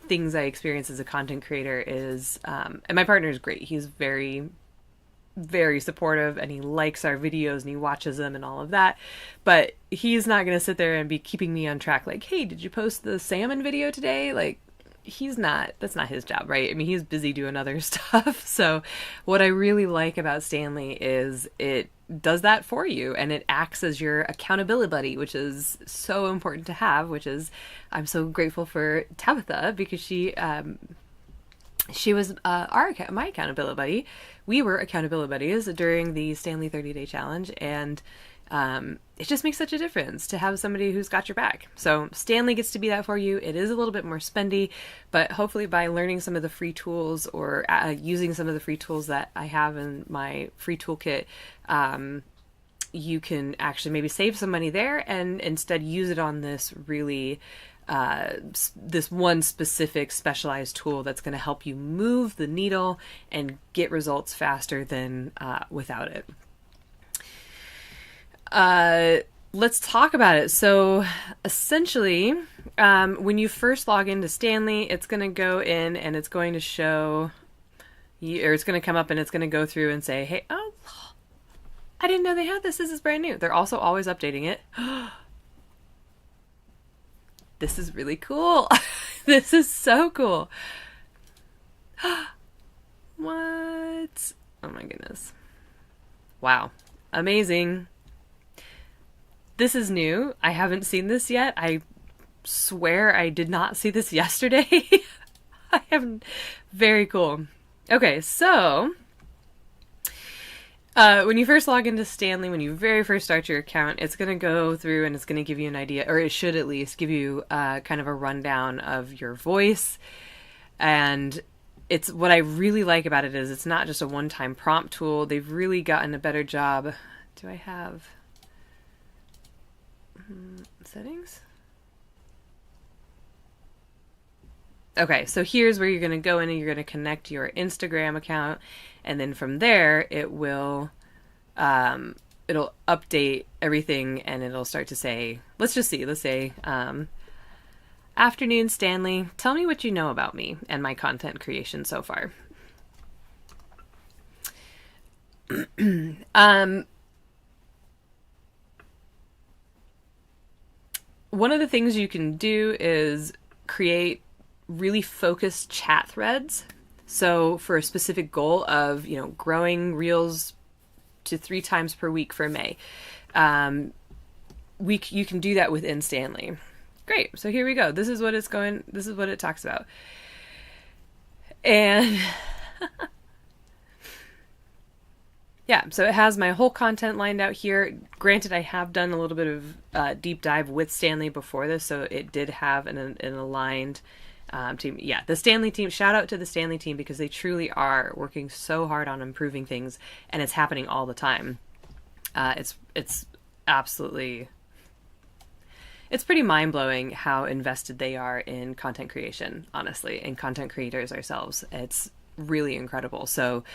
things I experience as a content creator is, and my partner is great. He's very, very supportive and he likes our videos and he watches them and all of that. But he's not going to sit there and be keeping me on track. Like, hey, did you post the salmon video today? Like, that's not his job, right? I mean, he's busy doing other stuff. So what I really like about Stanley is it does that for you and it acts as your accountability buddy, which is so important to have, which is, I'm so grateful for Tabitha because she was my accountability buddy. We were accountability buddies during the Stanley 30-day challenge, and it just makes such a difference to have somebody who's got your back. So Stanley gets to be that for you. It is a little bit more spendy, but hopefully by learning some of the free tools or using some of the free tools that I have in my free toolkit, you can actually maybe save some money there and instead use it on this really this one specific specialized tool that's going to help you move the needle and get results faster than without it. Let's talk about it. So essentially, when you first log into Stanley, it's going to go in and it's going to show you, or it's going to come up and it's going to go through and say, hey, oh, I didn't know they had this. This is brand new. They're also always updating it. This is really cool. This is so cool. What? Oh my goodness. Wow. Amazing. This is new. I haven't seen this yet. I swear I did not see this yesterday. I haven't. Very cool. Okay, so when you first log into Stanley, when you very first start your account, it's going to go through and it's going to give you an idea, or it should at least give you kind of a rundown of your voice. And it's what I really like about it is it's not just a one-time prompt tool. They've really gotten a better job. Do I have settings? Okay, so here's where you're going to go in and you're going to connect your Instagram account, and then from there it will it'll update everything and it'll start to say, let's say afternoon Stanley, tell me what you know about me and my content creation so far. One of the things you can do is create really focused chat threads. So for a specific goal of, growing Reels to 3 times per week for May, you can do that within Stanley. Great. So here we go. This is what it talks about. And yeah, so it has my whole content lined out here. Granted, I have done a little bit of deep dive with Stanley before this, so it did have an aligned team. Yeah, the Stanley team, shout out to the Stanley team because they truly are working so hard on improving things, and it's happening all the time. It's absolutely, it's pretty mind-blowing how invested they are in content creation, honestly, and content creators ourselves. It's really incredible. So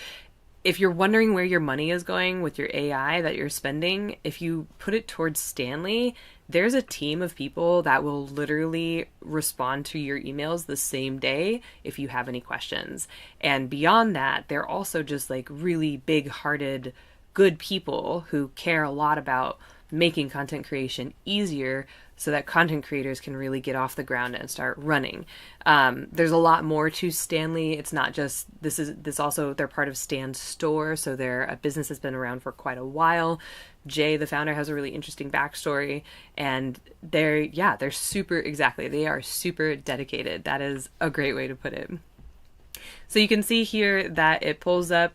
if you're wondering where your money is going with your AI that you're spending, if you put it towards Stanley, there's a team of people that will literally respond to your emails the same day if you have any questions. And beyond that, they're also just like really big-hearted, good people who care a lot about making content creation easier so that content creators can really get off the ground and start running. There's a lot more to Stanley. It's not just, this also, they're part of Stan's store. So they're a business that's been around for quite a while. Jay, the founder, has a really interesting backstory, and they are super dedicated. That is a great way to put it. So you can see here that it pulls up.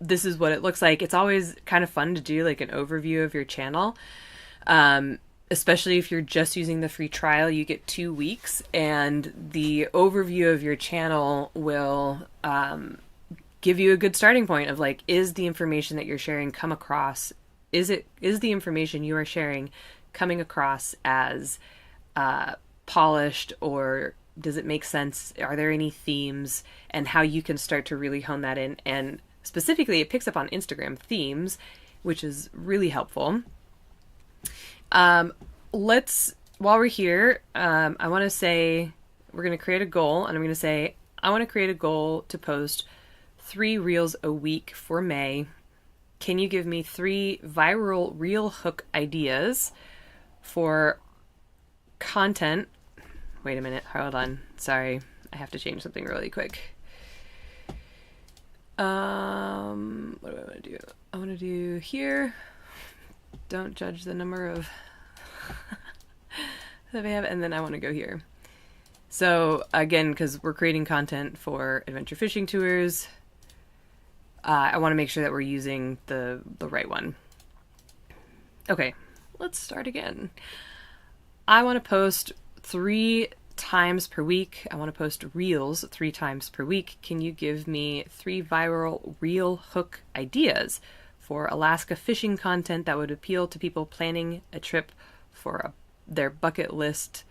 This is what it looks like. It's always kind of fun to do like an overview of your channel. Especially if you're just using the free trial, you get 2 weeks, and the overview of your channel will give you a good starting point of like, is the information that you're sharing come across? Is the information you are sharing coming across as polished, or does it make sense? Are there any themes, and how you can start to really hone that in? And specifically, it picks up on Instagram themes, which is really helpful. While we're here, I want to say we're going to create a goal, and I'm going to say, I want to create a goal to post 3 reels a week for May. Can you give me 3 viral reel hook ideas for content? Wait a minute, hold on. Sorry, I have to change something really quick. What do I want to do? I want to do here. Don't judge the number of that I have, and then I want to go here. So again, because we're creating content for adventure fishing tours, I want to make sure that we're using the right one. Okay, let's start again. I want to post 3 times per week. I want to post reels 3 times per week. Can you give me 3 viral reel hook ideas for Alaska fishing content that would appeal to people planning a trip for their bucket list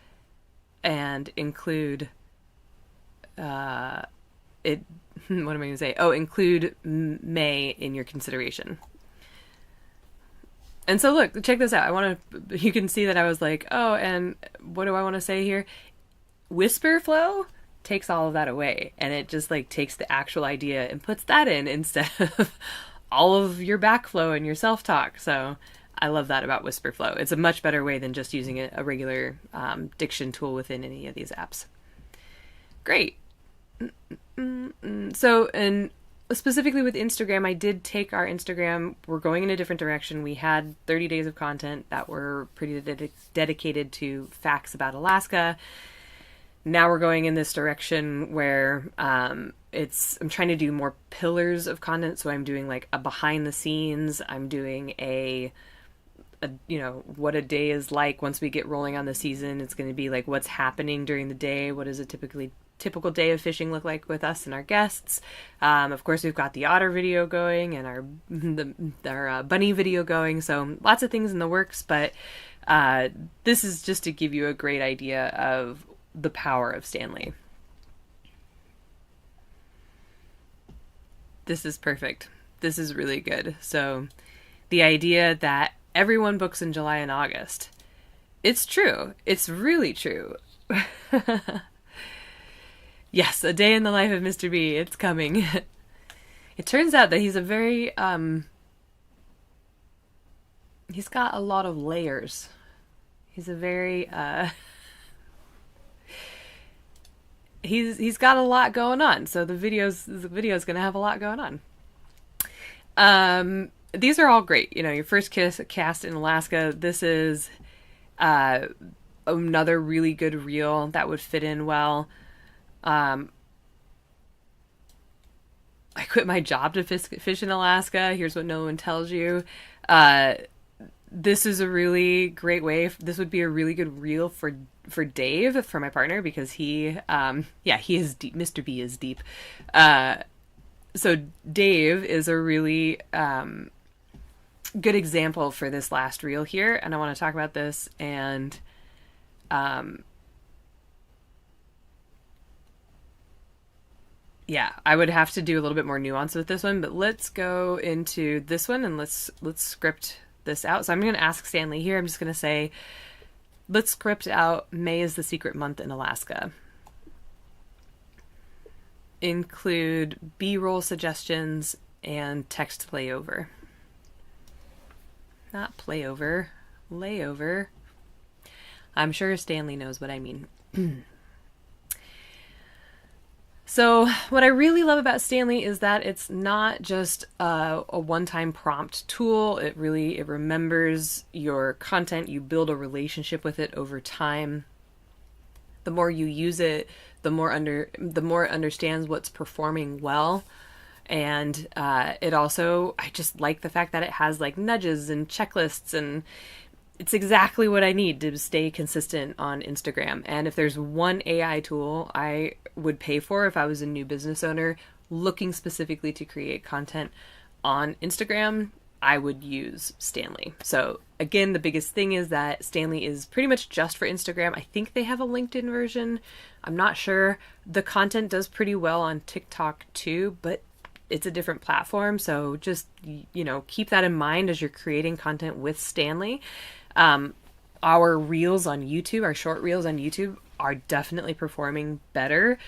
and include it? What am I going to say? Oh, include May in your consideration. And so look, check this out. You can see that I was like, oh, and what do I want to say here? WisprFlow takes all of that away, and it just like takes the actual idea and puts that in instead of all of your backflow and your self-talk. So I love that about WisprFlow. It's a much better way than just using a regular diction tool within any of these apps. Great. So, and specifically with Instagram, I did take our Instagram. We're going in a different direction. We had 30 days of content that were pretty dedicated to facts about Alaska. Now we're going in this direction where I'm trying to do more pillars of content. So I'm doing like a behind the scenes. I'm doing a what a day is like once we get rolling on the season. It's going to be like what's happening during the day. What does a typical day of fishing look like with us and our guests? Of course, we've got the otter video going and our bunny video going. So lots of things in the works, but this is just to give you a great idea of the power of Stanley. This is perfect. This is really good. So the idea that everyone books in July and August, it's true. It's really true. Yes, a day in the life of Mr. B. It's coming. It turns out that he's a very, he's got a lot of layers. He's a very, he's got a lot going on. So the video's going to have a lot going on. These are all great. Your first cast in Alaska. This is, another really good reel that would fit in well. I quit my job to fish in Alaska. Here's what no one tells you. This is a really great way. This would be a really good reel for Dave, for my partner, because he is deep. Mr. B is deep. So Dave is a really good example for this last reel here, and I want to talk about this. And I would have to do a little bit more nuance with this one, but let's go into this one and let's script this out. So I'm going to ask Stanley here. I'm just going to say, let's script out May is the secret month in Alaska. Include B-roll suggestions and text layover. Not playover, layover. I'm sure Stanley knows what I mean. So what I really love about Stanley is that it's not just a one-time prompt tool. It remembers your content. You build a relationship with it over time. The more you use it, the more it understands what's performing well. And it also, I just like the fact that it has like nudges and checklists, and it's exactly what I need to stay consistent on Instagram. And if there's one AI tool I would pay for if I was a new business owner looking specifically to create content on Instagram, I would use Stanley. So again, the biggest thing is that Stanley is pretty much just for Instagram. I think they have a LinkedIn version. I'm not sure. The content does pretty well on TikTok too, but it's a different platform. So just, keep that in mind as you're creating content with Stanley. Our reels on YouTube, our short reels on YouTube are definitely performing better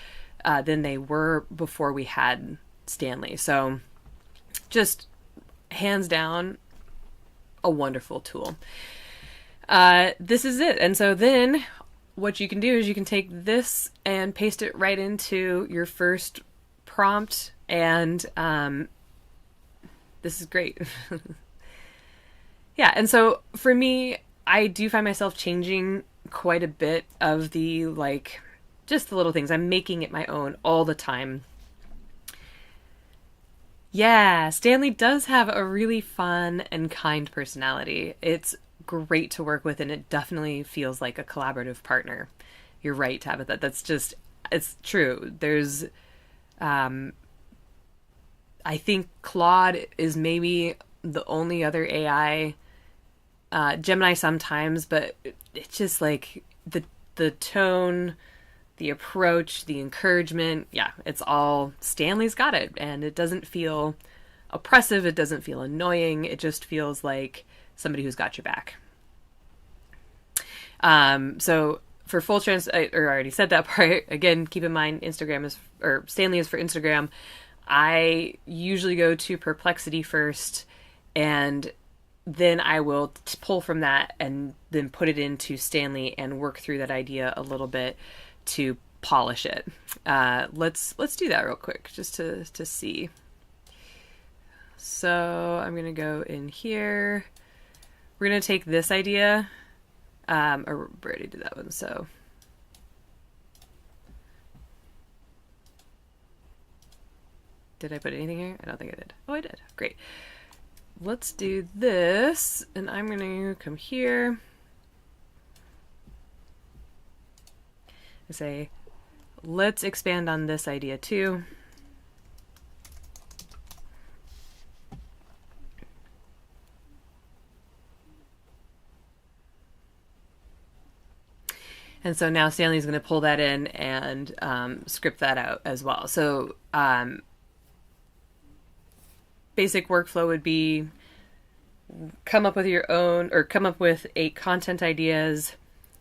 than they were before we had Stanley. So just hands down, a wonderful tool. This is it. And so then what you can do is you can take this and paste it right into your first prompt. And this is great. Yeah. And so for me, I do find myself changing quite a bit of the, just the little things. I'm making it my own all the time. Yeah, Stanley does have a really fun and kind personality. It's great to work with, and it definitely feels like a collaborative partner. You're right, Tabitha. It's true. There's, I think Claude is maybe the only other AI, Gemini sometimes, but it's just like the tone, the approach, the encouragement. Yeah, it's all Stanley's got it. And it doesn't feel oppressive. It doesn't feel annoying. It just feels like somebody who's got your back. So for full I already said that part. Again, keep in mind Stanley is for Instagram. I usually go to Perplexity first, and then I will pull from that and then put it into Stanley and work through that idea a little bit to polish it. Let's do that real quick just to see. So I'm going to go in here. We're going to take this idea, or we already did that one. So did I put anything here? I don't think I did. Oh, I did. Great. Let's do this. And I'm going to come here and say, let's expand on this idea too. And so now Stanley's going to pull that in and script that out as well. So basic workflow would be come up with your own, or come up with 8 content ideas,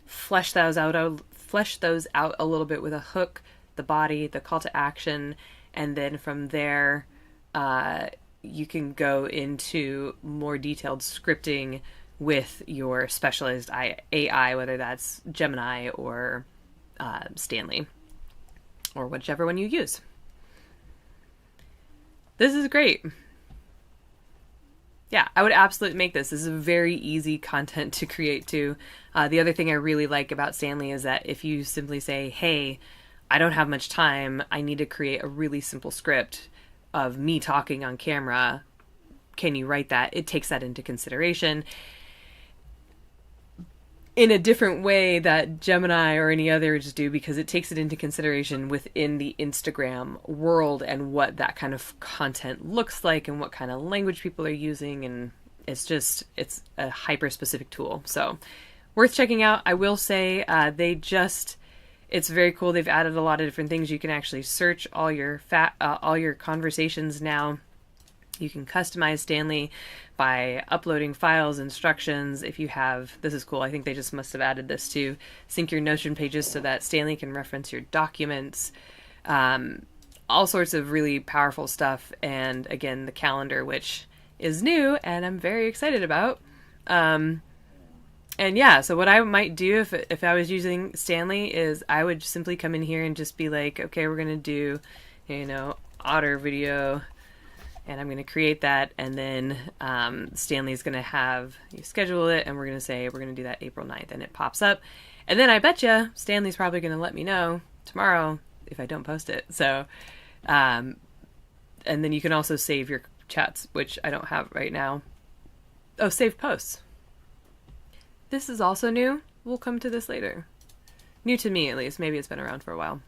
flesh those out a little bit with a hook, the body, the call to action, and then from there you can go into more detailed scripting with your specialized AI, whether that's Gemini or Stanley, or whichever one you use. This is great. Yeah, I would absolutely make this. This is very easy content to create too. The other thing I really like about Stanley is that if you simply say, hey, I don't have much time, I need to create a really simple script of me talking on camera, can you write that? It takes that into consideration in a different way that Gemini or any others do, because it takes it into consideration within the Instagram world and what that kind of content looks like and what kind of language people are using. And it's a hyper specific tool. So worth checking out. I will say, it's very cool. They've added a lot of different things. You can actually search all your conversations now. You can customize Stanley by uploading files, instructions. If you have, this is cool. I think they just must have added this to sync your Notion pages so that Stanley can reference your documents. All sorts of really powerful stuff. And again, the calendar, which is new and I'm very excited about. And yeah, so what I might do if I was using Stanley is I would simply come in here and just be like, okay, we're going to do, otter video. And I'm going to create that, and then Stanley's going to have you schedule it, and we're going to do that April 9th, and it pops up. And then I bet you Stanley's probably going to let me know, tomorrow if I don't post it. So, and then you can also save your chats, which I don't have right now. Oh, save posts. This is also new. We'll come to this later. New to me, at least. Maybe it's been around for a while.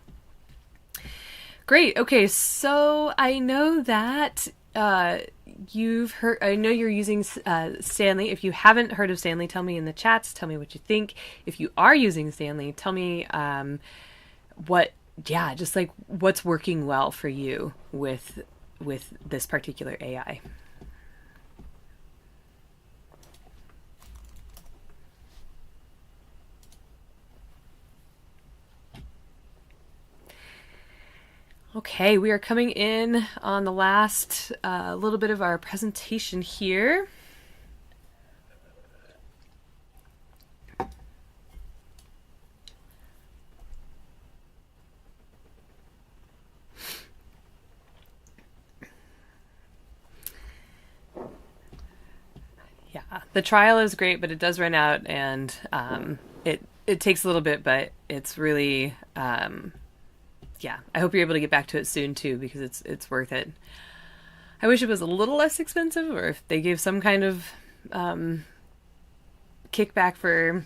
Great. Okay, so I know that you've heard. I know you're using Stanley. If you haven't heard of Stanley, tell me in the chats. Tell me what you think. If you are using Stanley, tell me just like what's working well for you with this particular AI. Okay, we are coming in on the last little bit of our presentation here. Yeah, the trial is great, but it does run out, and it takes a little bit, but it's really yeah, I hope you're able to get back to it soon too, because it's worth it. I wish it was a little less expensive, or if they gave some kind of kickback for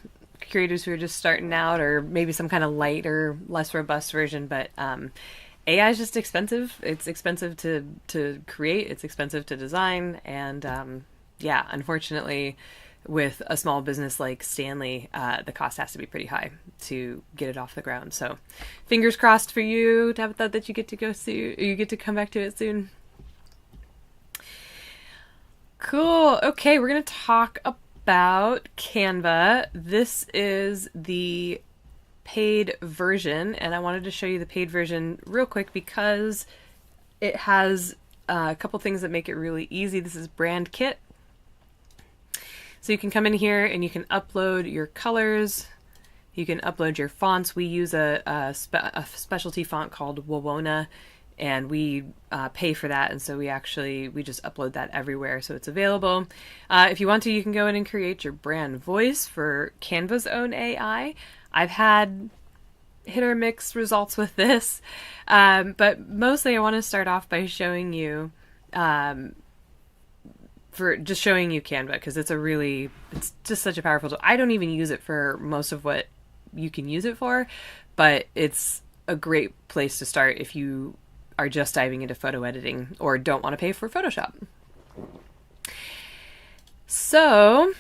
creators who are just starting out, or maybe some kind of light or less robust version. But AI is just expensive. It's expensive to create. It's expensive to design, and yeah, unfortunately, with a small business like Stanley, the cost has to be pretty high to get it off the ground. So fingers crossed for you, Tabitha, that you get to go soon. You get to come back to it soon. Cool. Okay, we're going to talk about Canva. This is the paid version, and I wanted to show you the paid version real quick because it has a couple things that make it really easy. This is Brand Kit. So you can come in here and you can upload your colors. You can upload your fonts. We use a specialty font called Wawona, and we pay for that. And so we just upload that everywhere, so it's available. If you want to, you can go in and create your brand voice for Canva's own AI. I've had hit or miss results with this, but mostly I want to start off by showing you Canva, because it's just such a powerful tool. I don't even use it for most of what you can use it for, but it's a great place to start if you are just diving into photo editing or don't want to pay for Photoshop. So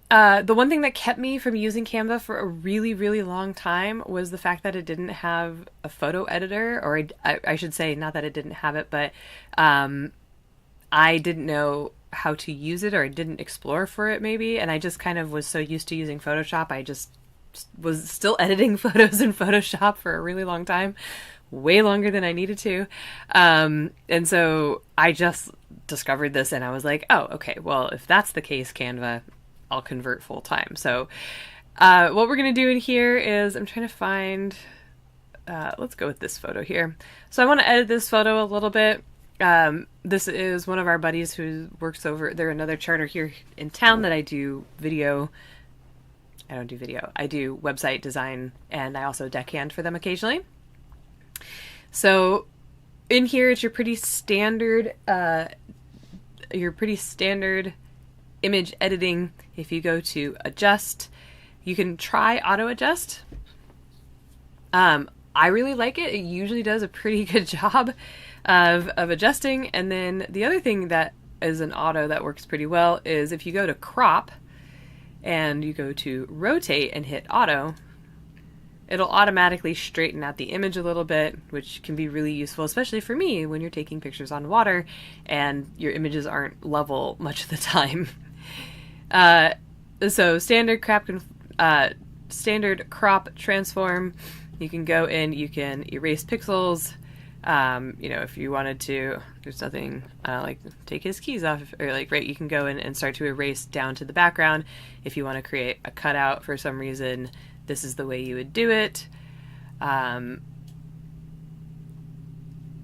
the one thing that kept me from using Canva for a really, really long time was the fact that it didn't have a photo editor, or I should say, not that it didn't have it, but I didn't know how to use it, or I didn't explore for it maybe, and I just kind of was so used to using Photoshop, I just was still editing photos in Photoshop for a really long time, way longer than I needed to, and so I just discovered this and I was like, oh, okay, well, if that's the case, Canva, I'll convert full time. So what we're going to do in here is I'm trying to find, let's go with this photo here. So I want to edit this photo a little bit. This is one of our buddies who works over, they're another charter here in town that I do video. I don't do video. I do website design, and I also deckhand for them occasionally. So in here, it's your pretty standard image editing. If you go to adjust, you can try auto adjust. I really like it. It usually does a pretty good job of adjusting. And then the other thing that is an auto that works pretty well is if you go to crop and you go to rotate and hit auto, it'll automatically straighten out the image a little bit, which can be really useful, especially for me when you're taking pictures on water and your images aren't level much of the time. So standard crop transform, you can go in, you can erase pixels. If you wanted to, there's nothing like take his keys off, or like, right, you can go in and start to erase down to the background. If you want to create a cutout for some reason, this is the way you would do it. And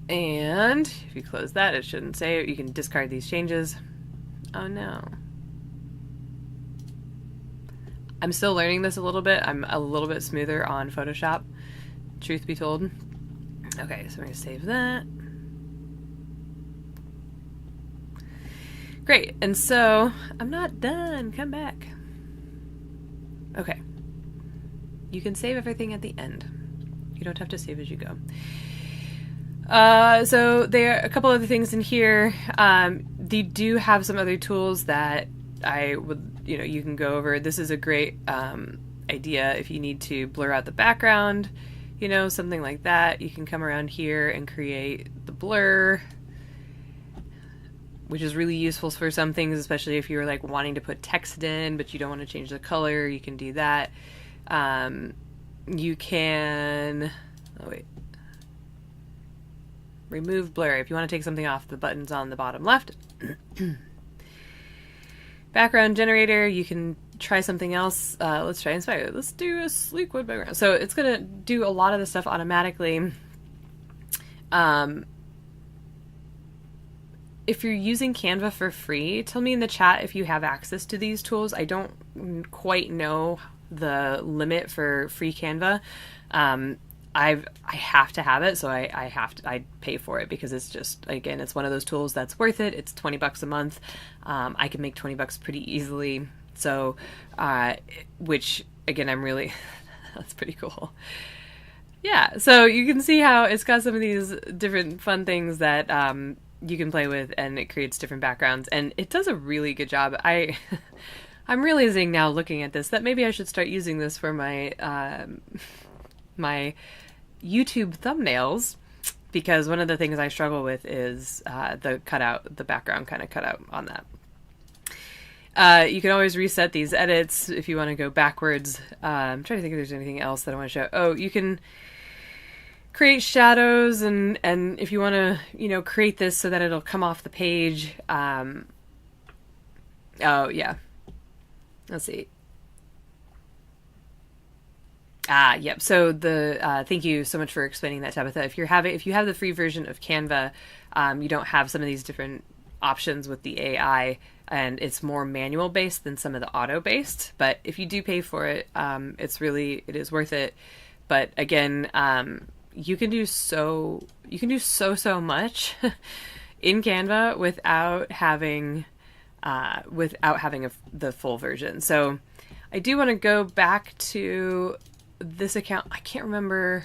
if you close that, it shouldn't say it. You can discard these changes. Oh no. I'm still learning this a little bit. I'm a little bit smoother on Photoshop, truth be told. Okay, so we're going to save that. Great, and so I'm not done. Come back. Okay. You can save everything at the end. You don't have to save as you go. So there are a couple other things in here. They do have some other tools that I would, you can go over. This is a great idea if you need to blur out the background, something like that. You can come around here and create the blur, which is really useful for some things, especially if you're like wanting to put text in, but you don't want to change the color. You can do that. You can, remove blur. If you want to take something off, the button's on the bottom left. Background generator, you can try something else. Let's try Inspire. Let's do a sleek wood background. So it's going to do a lot of the stuff automatically. If you're using Canva for free, tell me in the chat if you have access to these tools. I don't quite know the limit for free Canva. I have to have it, so I pay for it because it's just, again, it's one of those tools that's worth it. It's $20 a month. I can make $20 pretty easily. So, which again, I'm really, that's pretty cool. Yeah. So you can see how it's got some of these different fun things that, you can play with, and it creates different backgrounds, and it does a really good job. I'm realizing now, looking at this, that maybe I should start using this for my my YouTube thumbnails, because one of the things I struggle with is the background kind of cutout on that. You can always reset these edits if you want to go backwards. I'm trying to think if there's anything else that I want to show. Oh, you can create shadows, and if you want to, create this so that it'll come off the page. Oh yeah. Let's see. Yep. So thank you so much for explaining that, Tabitha. If you have the free version of Canva, you don't have some of these different options with the AI, and it's more manual based than some of the auto based. But if you do pay for it, it is worth it. But again, you can do so much in Canva without having the full version. So I do want to go back to this account. I can't remember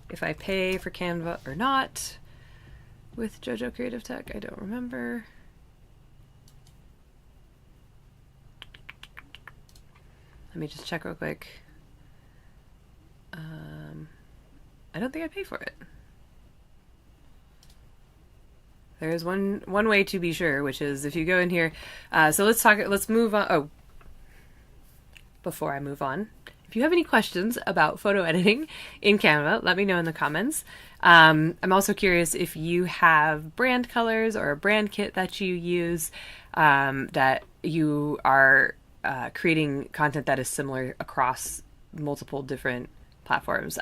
if I pay for Canva or not with JoJo Creative Tech. I don't remember. Let me just check real quick. I don't think I pay for it. There is one way to be sure, which is if you go in here. So let's move on. Oh, before I move on, if you have any questions about photo editing in Canva, let me know in the comments. I'm also curious if you have brand colors or a brand kit that you use, that you are creating content that is similar across multiple different platforms.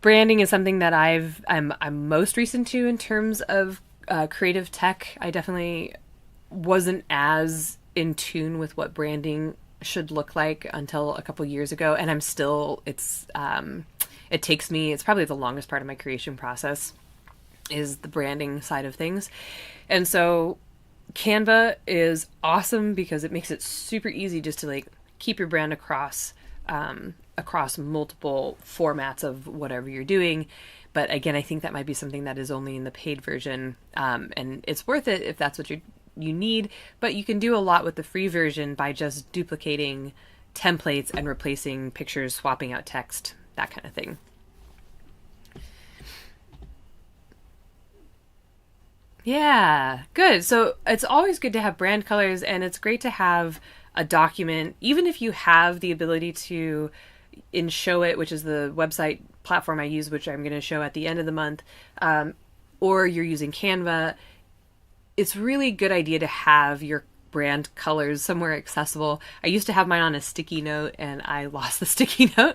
Branding is something that I'm most recent to in terms of creative tech. I definitely wasn't as in tune with what branding should look like until a couple years ago, and I'm still. It's probably the longest part of my creation process is the branding side of things, and so Canva is awesome because it makes it super easy just to keep your brand across multiple formats of whatever you're doing. But again, I think that might be something that is only in the paid version, and it's worth it if that's what you need. But you can do a lot with the free version by just duplicating templates and replacing pictures, swapping out text, that kind of thing. Yeah, good. So it's always good to have brand colors, and it's great to have a document, even if you have the ability to show it, which is the website platform I use, which I'm going to show at the end of the month, or you're using Canva. It's really good idea to have your brand colors somewhere accessible. I used to have mine on a sticky note, and I lost the sticky note.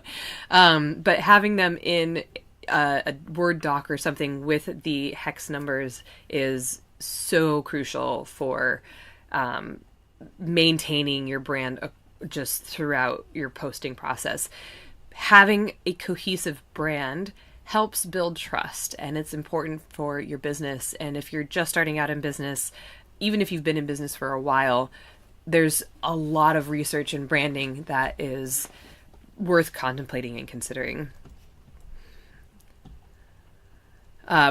But having them in a Word doc or something with the hex numbers is so crucial for maintaining your brand just throughout your posting process. having a cohesive brand helps build trust, and it's important for your business. And if you're just starting out in business, even if you've been in business for a while, there's a lot of research in branding that is worth contemplating and considering.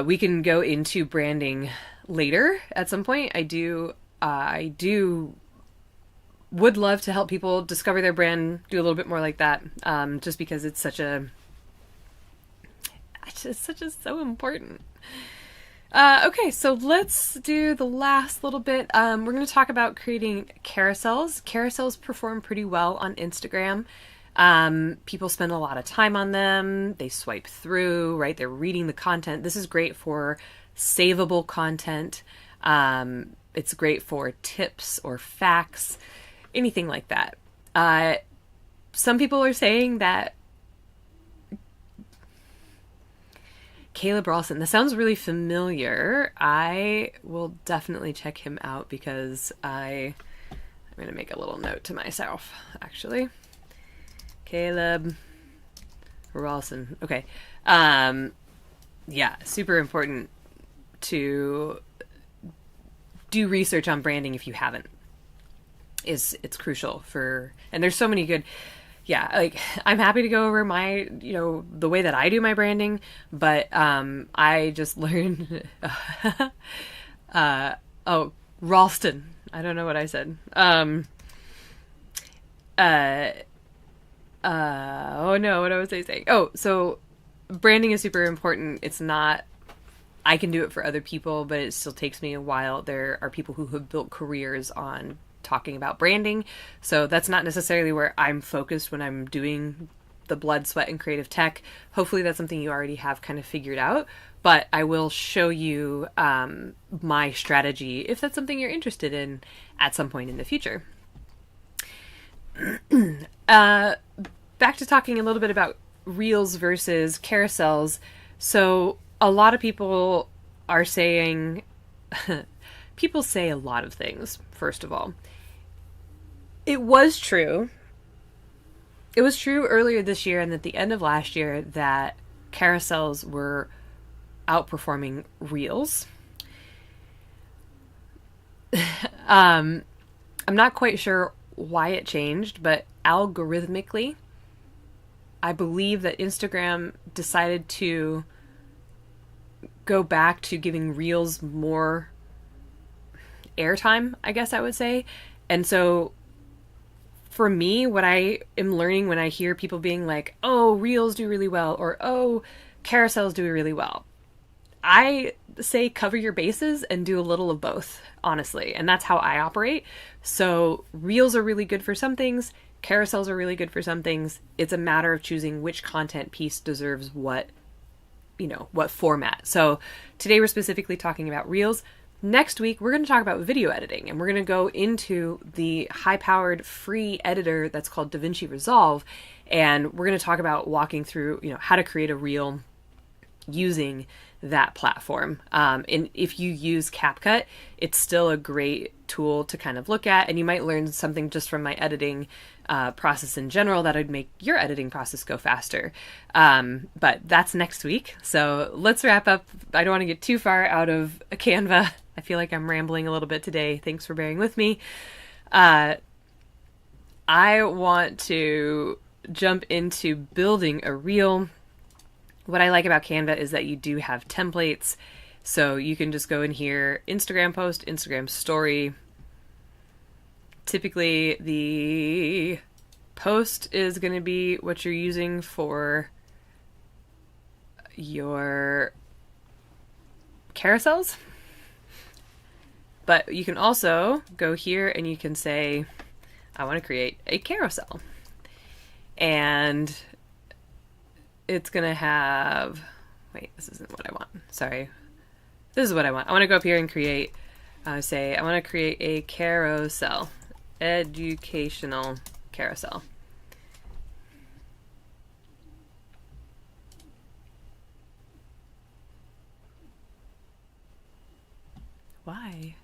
We can go into branding later at some point. I would love to help people discover their brand, do a little bit more like that, just because it's so important. Okay, so let's do the last little bit. We're going to talk about creating carousels. Carousels perform pretty well on Instagram. People spend a lot of time on them. They swipe through, right? They're reading the content. This is great for savable content. It's great for tips or facts, anything like that. Some people are saying that Caleb Ralston, this sounds really familiar. I will definitely check him out because I'm going to make a little note to myself, actually. Caleb Ralston. Okay. Yeah, super important to do research on branding if you haven't. It's crucial and there's so many good, like I'm happy to go over my, the way that I do my branding, but I just learned, Ralston. I don't know what I said. Oh no, what was I saying? Oh, so branding is super important. It's not, I can do it for other people, but it still takes me a while. There are people who have built careers on talking about branding. So that's not necessarily where I'm focused when I'm doing the blood, sweat, and creative tech. Hopefully that's something you already have kind of figured out, but I will show you my strategy if that's something you're interested in at some point in the future. Back to talking a little bit about Reels versus carousels. So a lot of people are saying, people say a lot of things, first of all. It was true earlier this year and at the end of last year that carousels were outperforming Reels. I'm not quite sure why it changed, but algorithmically, I believe that Instagram decided to go back to giving Reels more airtime, I guess I would say. And so for me, what I am learning when I hear people being like, oh, Reels do really well, or oh, carousels do really well, I say cover your bases and do a little of both, honestly. And that's how I operate. So Reels are really good for some things. Carousels are really good for some things. It's a matter of choosing which content piece deserves what format. So today we're specifically talking about Reels. Next week, we're going to talk about video editing, and we're going to go into the high-powered free editor that's called DaVinci Resolve. And we're going to talk about walking through, how to create a reel using that platform. And if you use CapCut, it's still a great tool to kind of look at, and you might learn something just from my editing process in general that would make your editing process go faster. But that's next week. So let's wrap up. I don't want to get too far out of Canva. I feel like I'm rambling a little bit today. Thanks for bearing with me. I want to jump into building a reel. What I like about Canva is that you do have templates. So you can just go in here, Instagram post, Instagram story. Typically the post is going to be what you're using for your carousels. But you can also go here and you can say, I want to create a carousel. And it's going to have, wait, this isn't what I want. Sorry. This is what I want. I want to go up here and create, I want to create a carousel, educational carousel. Why?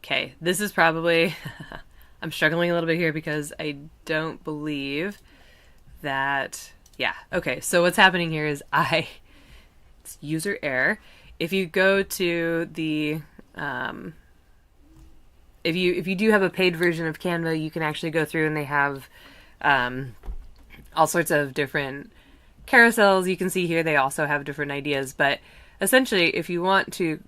Okay, this is probably, I'm struggling a little bit here because I don't believe that, yeah, okay, so what's happening here is it's user error. If you go to the, if you do have a paid version of Canva, you can actually go through and they have all sorts of different carousels. You can see here they also have different ideas, but essentially if you want to,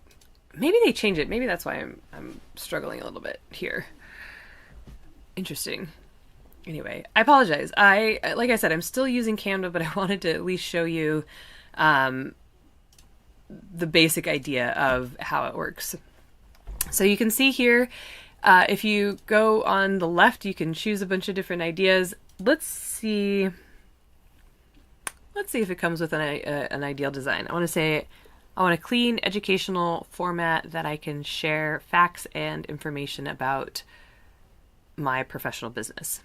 maybe they change it. Maybe that's why I'm struggling a little bit here. Interesting. Anyway, I apologize. Like I said, I'm still using Canva, but I wanted to at least show you the basic idea of how it works. So you can see here, if you go on the left, you can choose a bunch of different ideas. Let's see if it comes with an ideal design. I want a clean educational format that I can share facts and information about my professional business.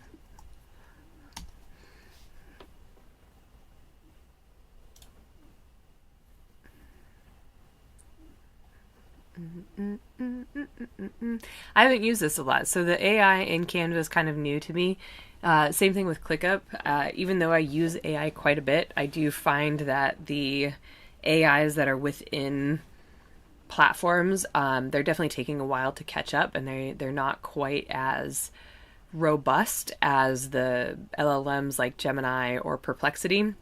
I haven't used this a lot, so the AI in Canva is kind of new to me. Same thing with ClickUp. Even though I use AI quite a bit, I do find that the AIs that are within platforms, they're definitely taking a while to catch up, and they're not quite as robust as the LLMs like Gemini or Perplexity.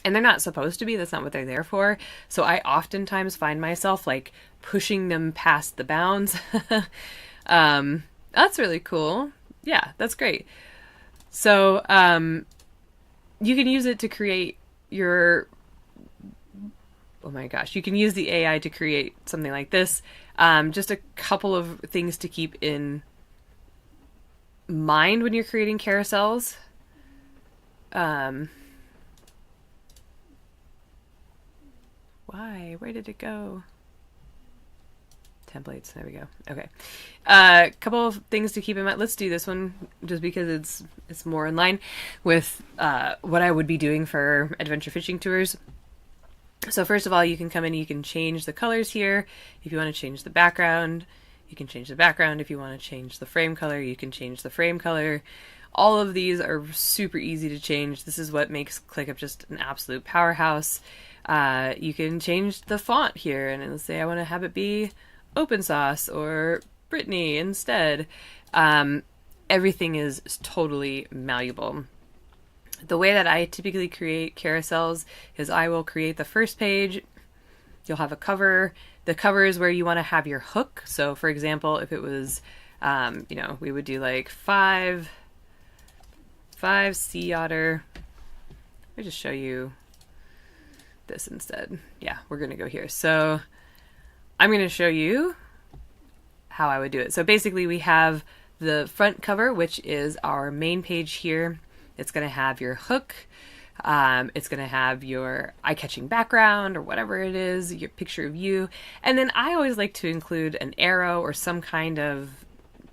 And they're not supposed to be. That's not what they're there for. So I oftentimes find myself like pushing them past the bounds. That's really cool. Yeah, that's great. So you can use it to create your, oh my gosh, you can use the AI to create something like this. Just a couple of things to keep in mind when you're creating carousels. Where did it go? Templates, there we go. Okay. Couple of things to keep in mind. Let's do this one just because it's more in line with what I would be doing for adventure fishing tours. So first of all, you can come in, you can change the colors here. If you want to change the background, you can change the background. If you want to change the frame color, you can change the frame color. All of these are super easy to change. This is what makes ClickUp just an absolute powerhouse. You can change the font here and it'll say I want to have it be open sauce or Brittany instead. Everything is totally malleable. The way that I typically create carousels is I will create the first page. You'll have a cover. The cover is where you want to have your hook. So for example, if it was, we would do like five sea otter. Let me just show you this instead. Yeah, we're going to go here. So I'm going to show you how I would do it. So basically we have the front cover, which is our main page here. It's going to have your hook. It's going to have your eye-catching background or whatever it is, your picture of you. And then I always like to include an arrow or some kind of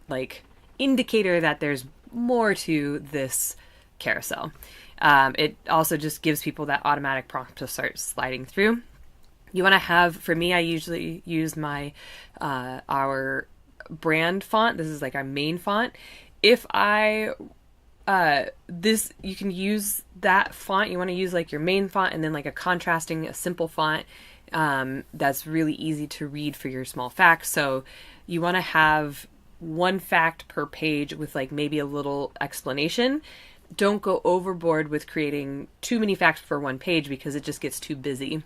like indicator that there's more to this carousel. It also just gives people that automatic prompt to start sliding through. You want to have, for me, I usually use my our brand font. This is like our main font. If you can use that font. You want to use like your main font and then like a simple font that's really easy to read for your small facts. So you want to have one fact per page with like maybe a little explanation. Don't go overboard with creating too many facts for one page because it just gets too busy.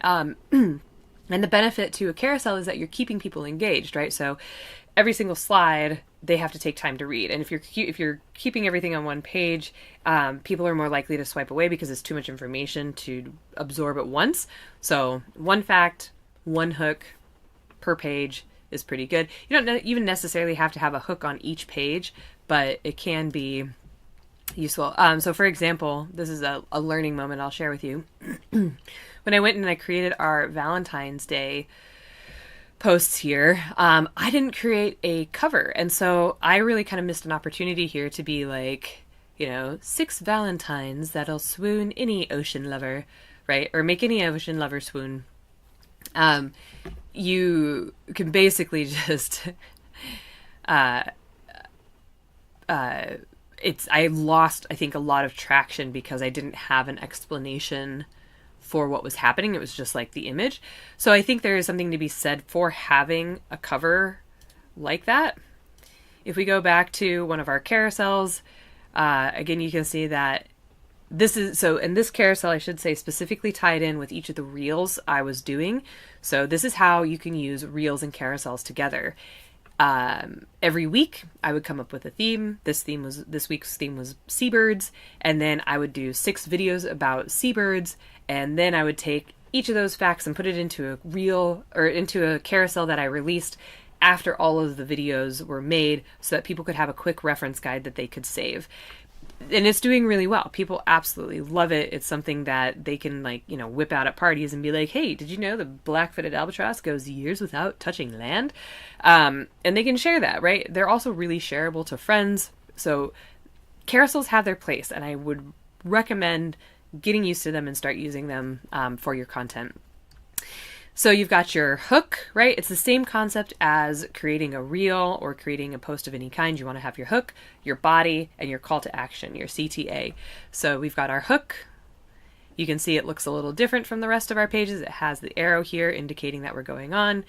And the benefit to a carousel is that you're keeping people engaged, right? So every single slide they have to take time to read. And if you're keeping everything on one page, people are more likely to swipe away because it's too much information to absorb at once. So one fact, one hook per page is pretty good. You don't even necessarily have to have a hook on each page, but it can be useful. So for example, this is a learning moment I'll share with you. When I went and I created our Valentine's Day posts here, I didn't create a cover. And so I really kind of missed an opportunity here to be like, 6 Valentines that'll swoon any ocean lover, right? Or make any ocean lover swoon. You can basically just I lost, I think, a lot of traction because I didn't have an explanation for what was happening. It was just like the image. So I think there is something to be said for having a cover like that. If we go back to one of our carousels, again, you can see that this is, so in this carousel, I should say, specifically tied in with each of the reels I was doing. So this is how you can use reels and carousels together. Every week I would come up with a theme. This week's theme was seabirds. And then I would do 6 videos about seabirds. And then I would take each of those facts and put it into a reel or into a carousel that I released after all of the videos were made so that people could have a quick reference guide that they could save. And it's doing really well. People absolutely love it. It's something that they can, like, you know, whip out at parties and be like, hey, did you know the black-footed albatross goes years without touching land? And they can share that, right? They're also really shareable to friends. So carousels have their place, and I would recommend getting used to them and start using them for your content. So you've got your hook, right? It's the same concept as creating a reel or creating a post of any kind. You want to have your hook, your body, and your call to action, your CTA. So we've got our hook. You can see it looks a little different from the rest of our pages. It has the arrow here indicating that we're going on.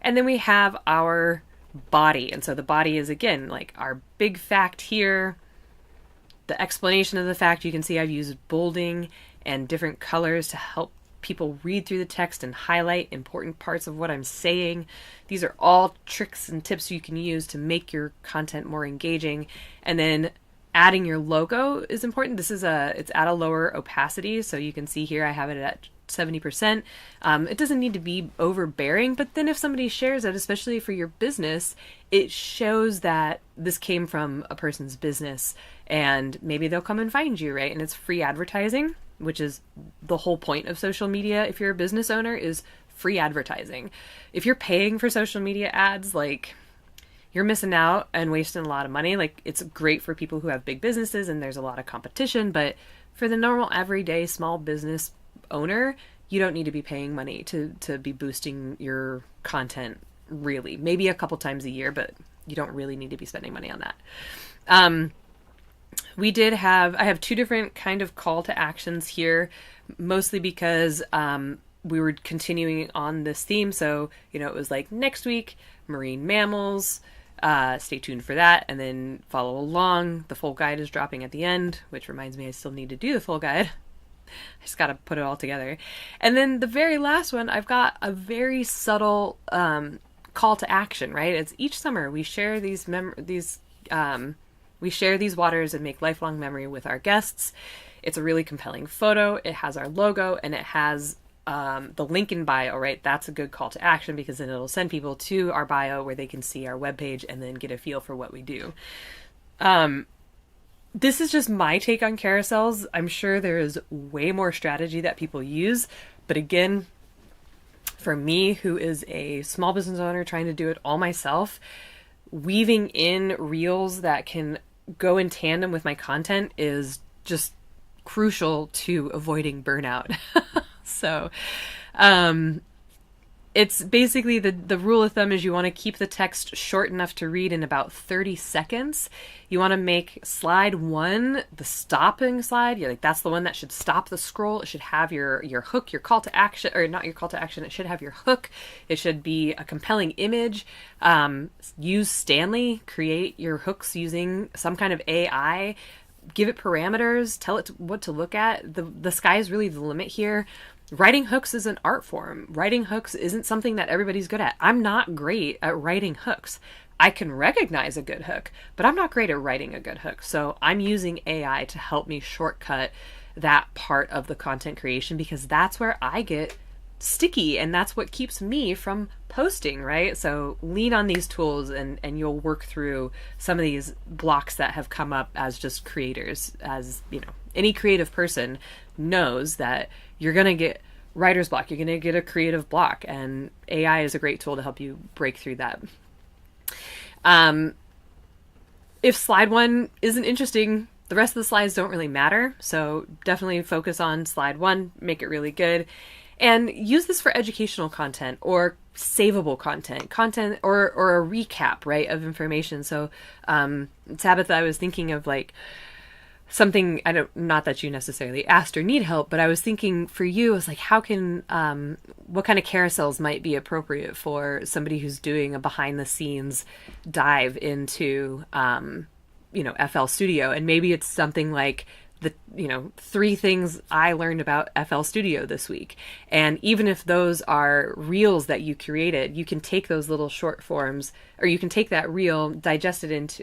And then we have our body. And so the body is, again, like our big fact here. The explanation of the fact, you can see I've used bolding and different colors to help people read through the text and highlight important parts of what I'm saying. These are all tricks and tips you can use to make your content more engaging. And then adding your logo is important. This is it's at a lower opacity. So you can see here I have it at 70%. It doesn't need to be overbearing, but then if somebody shares it, especially for your business, it shows that this came from a person's business and maybe they'll come and find you, right? And it's free advertising, which is the whole point of social media. If you're a business owner, is free advertising. If you're paying for social media ads, like, you're missing out and wasting a lot of money. Like, it's great for people who have big businesses and there's a lot of competition, but for the normal everyday small business owner, you don't need to be paying money to be boosting your content, really. Maybe a couple times a year, but you don't really need to be spending money on that. I have 2 different kind of call to actions here, mostly because we were continuing on this theme. So, you know, it was like next week, marine mammals, stay tuned for that, and then follow along. The full guide is dropping at the end, which reminds me I still need to do the full guide. I just got to put it all together. And then the very last one, I've got a very subtle call to action, right? It's each summer we share we share these waters and make lifelong memory with our guests. It's a really compelling photo. It has our logo and it has the link in bio, right? That's a good call to action because then it'll send people to our bio where they can see our webpage and then get a feel for what we do. This is just my take on carousels. I'm sure there is way more strategy that people use. But again, for me, who is a small business owner trying to do it all myself, weaving in reels that can go in tandem with my content is just crucial to avoiding burnout. So, it's basically the rule of thumb is you want to keep the text short enough to read in about 30 seconds. You want to make slide 1 the stopping slide. You're like, that's the one that should stop the scroll. It should have your hook, your call to action, or not your call to action. It should have your hook. It should be a compelling image. Use Stanley, create your hooks using some kind of AI. Give it parameters, tell it what to look at. The sky is really the limit here. Writing hooks is an art form. Writing hooks isn't something that everybody's good at. I'm not great at writing hooks. I can recognize a good hook, but I'm not great at writing a good hook. So I'm using AI to help me shortcut that part of the content creation because that's where I get sticky and that's what keeps me from posting, right? So lean on these tools and you'll work through some of these blocks that have come up as just creators. As you know, any creative person knows that you're going to get writer's block, you're going to get a creative block, and AI is a great tool to help you break through that. If slide 1 isn't interesting, the rest of the slides don't really matter. So definitely focus on slide 1, make it really good. And use this for educational content or savable content or a recap, right, of information. So Tabitha, I was thinking of like something, not that you necessarily asked or need help, but I was thinking for you, I was like, how can, what kind of carousels might be appropriate for somebody who's doing a behind the scenes dive into, FL Studio? And maybe it's something like the, 3 things I learned about FL Studio this week. And even if those are reels that you created, you can take those little short forms, or you can take that reel, digest it into,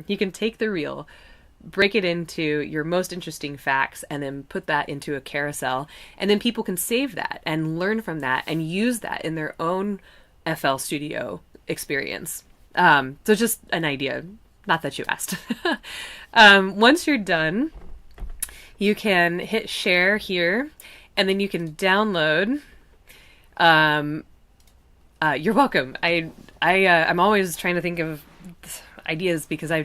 you can take the reel, break it into your most interesting facts, and then put that into a carousel. And then people can save that and learn from that and use that in their own FL Studio experience. So just an idea, not that you asked. Once you're done, you can hit share here, and then you can download. You're welcome. I'm always trying to think of ideas because I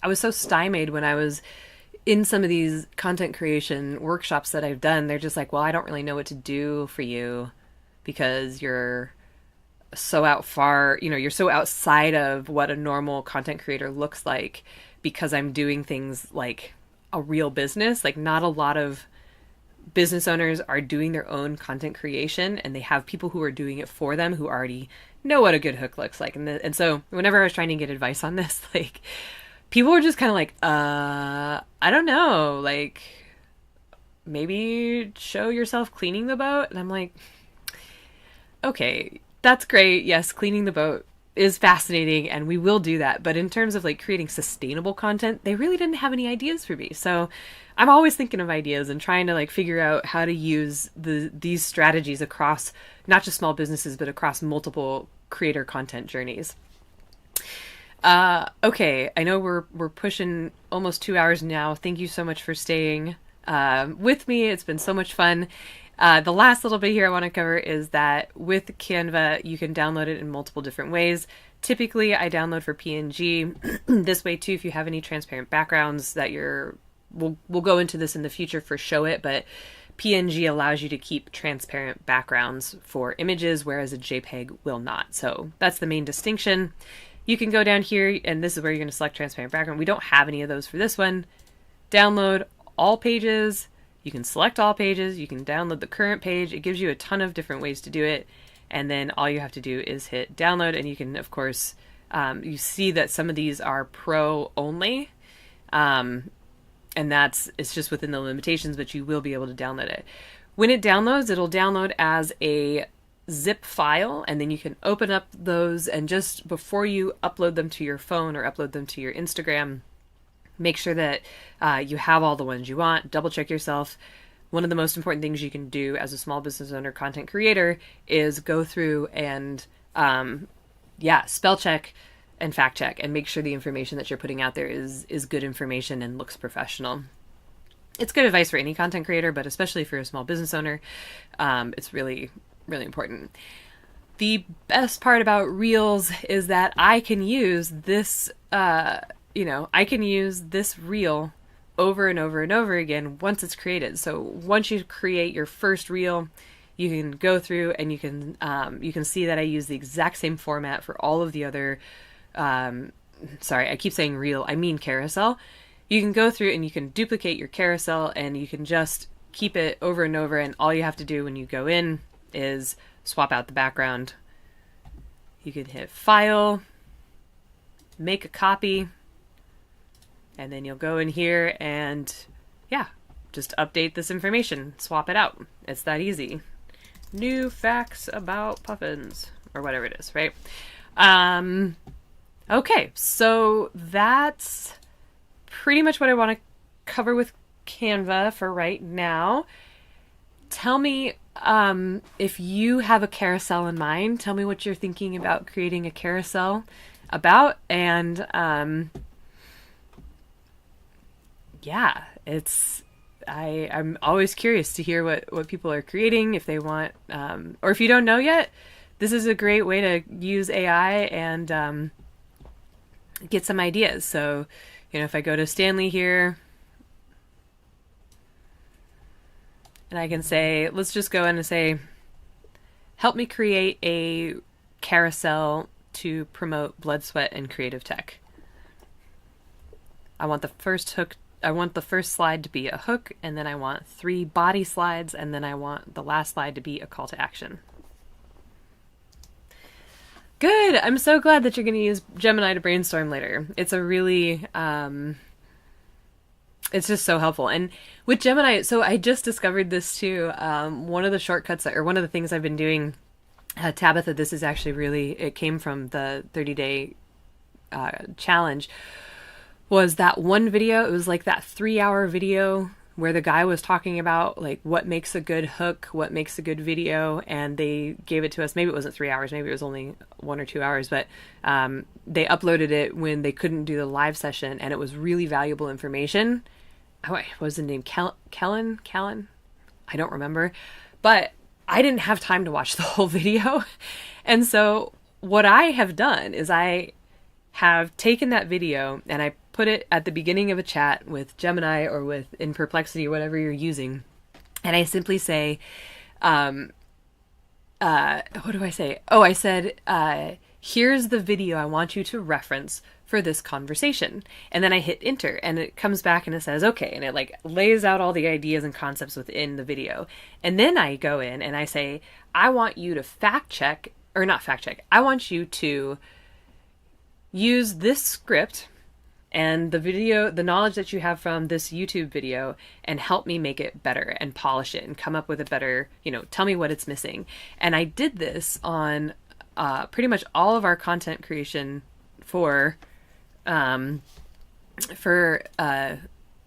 was so stymied when I was in some of these content creation workshops that I've done. They're just like, well, I don't really know what to do for you because you're so you're so outside of what a normal content creator looks like, because I'm doing things like a real business. Like, not a lot of business owners are doing their own content creation, and they have people who are doing it for them who already know what a good hook looks like. And so whenever I was trying to get advice on this, like, people were just kind of like, I don't know, like, maybe show yourself cleaning the boat. And I'm like, okay, that's great. Yes, cleaning the boat is fascinating, and we will do that. But in terms of like creating sustainable content, they really didn't have any ideas for me. So I'm always thinking of ideas and trying to like figure out how to use these strategies across not just small businesses, but across multiple creator content journeys. Okay, I know we're pushing almost 2 hours now. Thank you so much for staying with me. It's been so much fun. The last little bit here I want to cover is that with Canva, you can download it in multiple different ways. Typically, I download for PNG. This way too, if you have any transparent backgrounds that we'll go into this in the future for Show It, but PNG allows you to keep transparent backgrounds for images, whereas a JPEG will not. So that's the main distinction. You can go down here, and this is where you're going to select transparent background. We don't have any of those for this one. Download all pages. You can select all pages. You can download the current page. It gives you a ton of different ways to do it. And then all you have to do is hit download. And you can, of course, you see that some of these are pro only. And it's just within the limitations, but you will be able to download it. When it downloads, it'll download as a zip file, and then you can open up those, and just before you upload them to your phone or upload them to your Instagram, make sure that you have all the ones you want. Double check yourself. One of the most important things you can do as a small business owner, content creator, is go through and spell check and fact check and make sure the information that you're putting out there is good information and looks professional. It's good advice for any content creator, but especially for a small business owner, it's really, really important. The best part about Reels is that I can use this, I can use this reel over and over and over again once it's created. So once you create your first reel, you can go through and you can see that I use the exact same format for all of the other, sorry, I keep saying reel, I mean carousel. You can go through and you can duplicate your carousel, and you can just keep it over and over, and all you have to do when you go in is swap out the background. You can hit File, make a copy, and then you'll go in here and just update this information, swap it out. It's that easy. New facts about puffins, or whatever it is, right? Okay, so that's pretty much what I want to cover with Canva for right now. Tell me if you have a carousel in mind. Tell me what you're thinking about creating a carousel about. And I'm always curious to hear what people are creating, if they want, or if you don't know yet, this is a great way to use AI and get some ideas. So, if I go to Stanley here, and I can say, let's just go in and say, help me create a carousel to promote blood, sweat, and creative tech. I want the first slide to be a hook, and then I want 3 body slides, and then I want the last slide to be a call to action. Good. I'm so glad that you're going to use Gemini to brainstorm later. It's a really, it's just so helpful. And with Gemini, so I just discovered this too. One of the shortcuts, or one of the things I've been doing, Tabitha, this is actually really, it came from the 30-day challenge, was that one video. It was like that 3-hour video where the guy was talking about like what makes a good hook, what makes a good video, and they gave it to us. Maybe it wasn't 3 hours, maybe it was only 1 or 2 hours, but they uploaded it when they couldn't do the live session, and it was really valuable information. What was the name? Kellen? I don't remember, but I didn't have time to watch the whole video. And so what I have done is I have taken that video and I put it at the beginning of a chat with Gemini or in Perplexity or whatever you're using. And I simply say, what do I say? Oh, I said, here's the video I want you to reference for this conversation. And then I hit enter and it comes back and it says, okay. And it like lays out all the ideas and concepts within the video. And then I go in and I say, I want you to I want you to use this script and the video, the knowledge that you have from this YouTube video, and help me make it better and polish it and come up with a better, tell me what it's missing. And I did this on pretty much all of our content creation for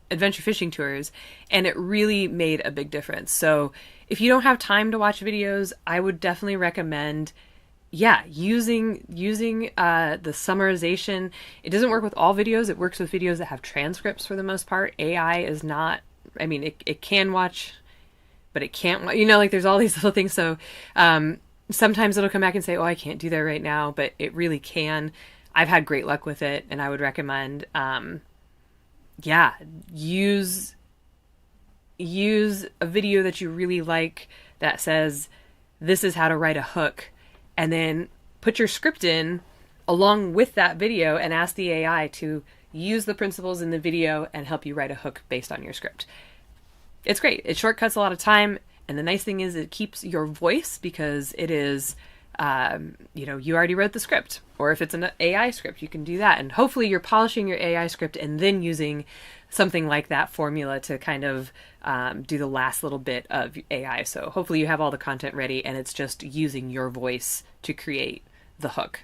adventure fishing tours, and it really made a big difference. So if you don't have time to watch videos, I would definitely recommend using the summarization. It doesn't work with all videos. It works with videos that have transcripts for the most part. AI is not, it can watch, but it can't, like there's all these little things. So sometimes it'll come back and say, oh, I can't do that right now, but it really can. I've had great luck with it, and I would recommend, use a video that you really like that says, this is how to write a hook, and then put your script in along with that video and ask the AI to use the principles in the video and help you write a hook based on your script. It's great. It shortcuts a lot of time. And the nice thing is it keeps your voice, because it is, you already wrote the script. Or if it's an AI script, you can do that. And hopefully you're polishing your AI script and then using something like that formula to kind of do the last little bit of AI. So hopefully you have all the content ready and it's just using your voice to create the hook.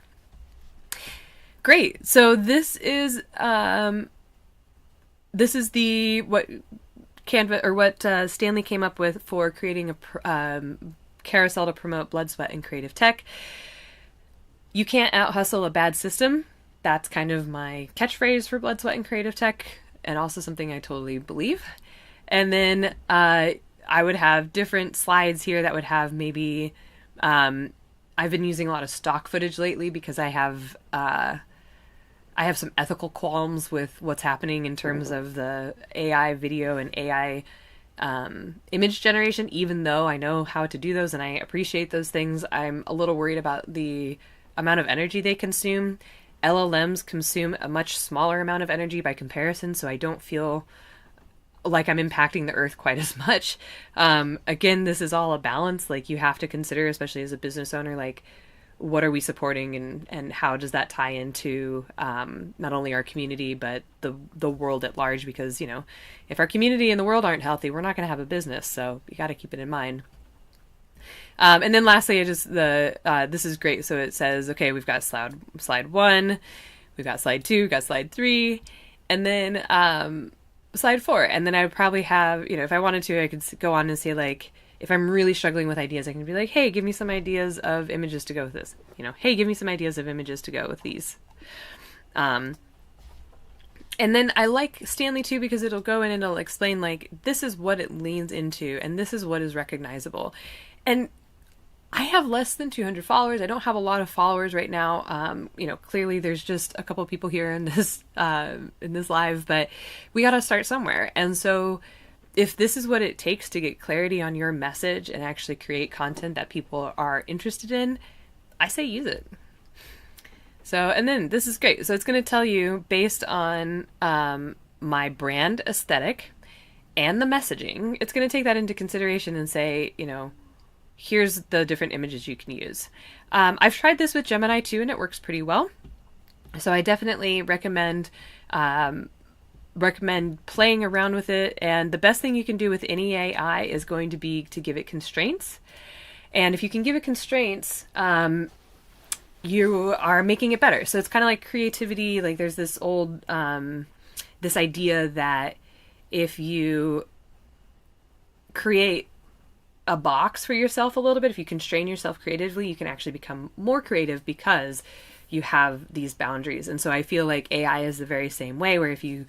Great. So this is what Canva, or what Stanley came up with for creating a carousel to promote blood, sweat, and creative tech. You can't out-hustle a bad system. That's kind of my catchphrase for blood, sweat, and creative tech, and also something I totally believe. And then I would have different slides here that would have maybe, I've been using a lot of stock footage lately because I have some ethical qualms with what's happening in terms of the AI video and AI image generation. Even though I know how to do those and I appreciate those things, I'm a little worried about the amount of energy they consume. LLMs consume a much smaller amount of energy by comparison, so I don't feel like I'm impacting the earth quite as much. Again, this is all a balance. Like, you have to consider, especially as a business owner, like, what are we supporting and how does that tie into not only our community, but the world at large? Because, if our community and the world aren't healthy, we're not going to have a business. So you got to keep it in mind. And then lastly, this is great. So it says, okay, we've got slide 1, we've got slide 2, we've got slide 3, and then slide 4. And then I would probably have, if I wanted to, I could go on and say, like, if I'm really struggling with ideas, I can be like, hey, give me some ideas of images to go with this. Hey, give me some ideas of images to go with these. And then I like Stanley too, because it'll go in and it'll explain, like, this is what it leans into and this is what is recognizable. And I have less than 200 followers. I don't have a lot of followers right now. Clearly there's just a couple people here in this live, but we got to start somewhere. And so if this is what it takes to get clarity on your message and actually create content that people are interested in, I say use it. So, and then this is great. So it's going to tell you based on my brand aesthetic and the messaging, it's going to take that into consideration and say, you know, here's the different images you can use. I've tried this with Gemini too, and it works pretty well. So I definitely recommend playing around with it. And the best thing you can do with any AI is going to be to give it constraints. And if you can give it constraints, you are making it better. So it's kind of like creativity. Like there's this old, this idea that if you create a box for yourself a little bit, if you constrain yourself creatively, you can actually become more creative because you have these boundaries. And so I feel like AI is the very same way, where if you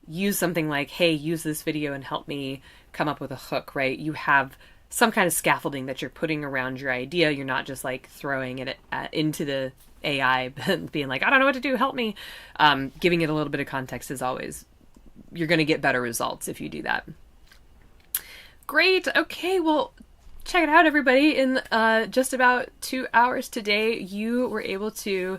use something like, hey, use this video and help me come up with a hook, right? You have some kind of scaffolding that you're putting around your idea. You're not just like throwing it into the AI and being like, I don't know what to do, help me. Giving it a little bit of context is always, you're going to get better results if you do that. Great. Okay. Well, check it out, everybody. In just about 2 hours today, you were able to,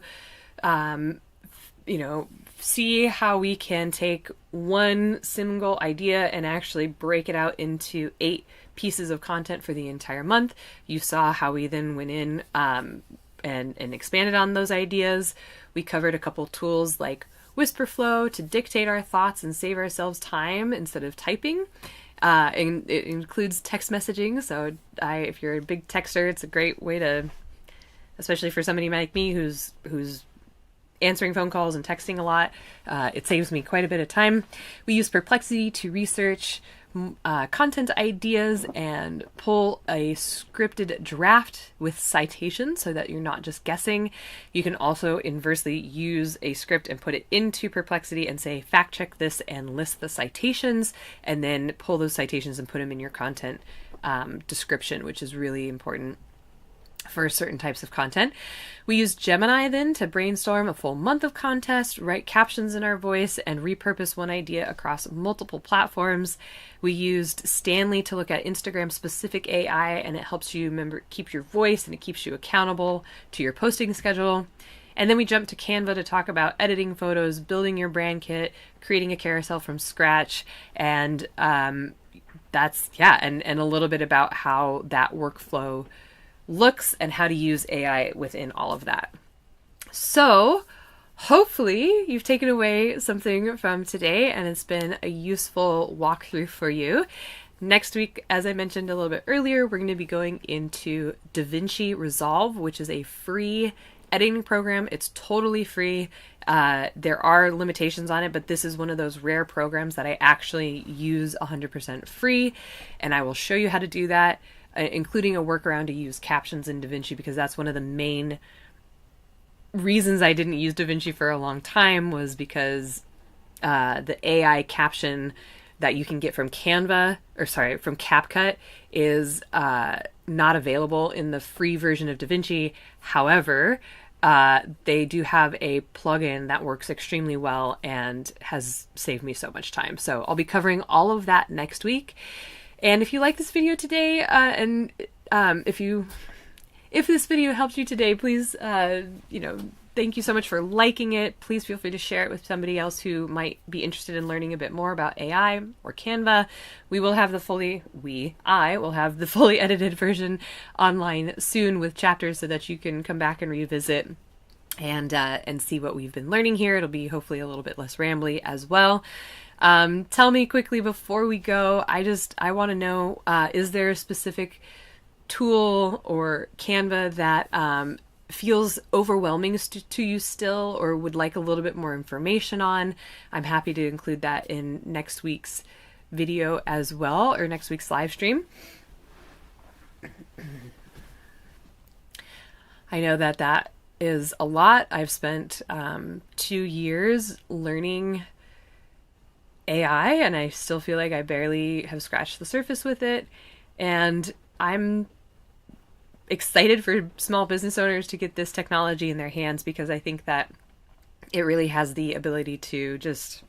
see how we can take one single idea and actually break it out into 8 pieces of content for the entire month. You saw how we then went in and expanded on those ideas. We covered a couple tools like WisprFlow to dictate our thoughts and save ourselves time instead of typing. And it includes text messaging. So if you're a big texter, it's a great way to, especially for somebody like me who's answering phone calls and texting a lot. It saves me quite a bit of time. We use Perplexity to research content ideas and pull a scripted draft with citations so that you're not just guessing. You can also inversely use a script and put it into Perplexity and say, fact check this and list the citations, and then pull those citations and put them in your content description, which is really important for certain types of content. We used Gemini then to brainstorm a full month of contests, write captions in our voice, and repurpose one idea across multiple platforms. We used Stanley to look at Instagram specific AI, and it helps you keep your voice, and it keeps you accountable to your posting schedule. And then we jumped to Canva to talk about editing photos, building your brand kit, creating a carousel from scratch, and and a little bit about how that workflow looks and how to use AI within all of that. So hopefully you've taken away something from today and it's been a useful walkthrough for you. Next week, as I mentioned a little bit earlier, we're going to be going into DaVinci Resolve, which is a free editing program. It's totally free. There are limitations on it, but this is one of those rare programs that I actually use 100% free, and I will show you how to do that, including a workaround to use captions in DaVinci, because that's one of the main reasons I didn't use DaVinci for a long time, was because the AI caption that you can get from from CapCut is not available in the free version of DaVinci. However, they do have a plugin that works extremely well and has saved me so much time. So I'll be covering all of that next week. And if you like this video today, if this video helped you today, please, thank you so much for liking it. Please feel free to share it with somebody else who might be interested in learning a bit more about AI or Canva. I will have the fully edited version online soon with chapters so that you can come back and revisit and see what we've been learning here. It'll be hopefully a little bit less rambly as well. Tell me quickly before we go, I want to know, is there a specific tool or Canva that feels overwhelming to you still, or would like a little bit more information on? I'm happy to include that in next week's video as well, or next week's live stream. I know that is a lot. I've spent 2 years learning AI, and I still feel like I barely have scratched the surface with it. And I'm excited for small business owners to get this technology in their hands, because I think that it really has the ability to just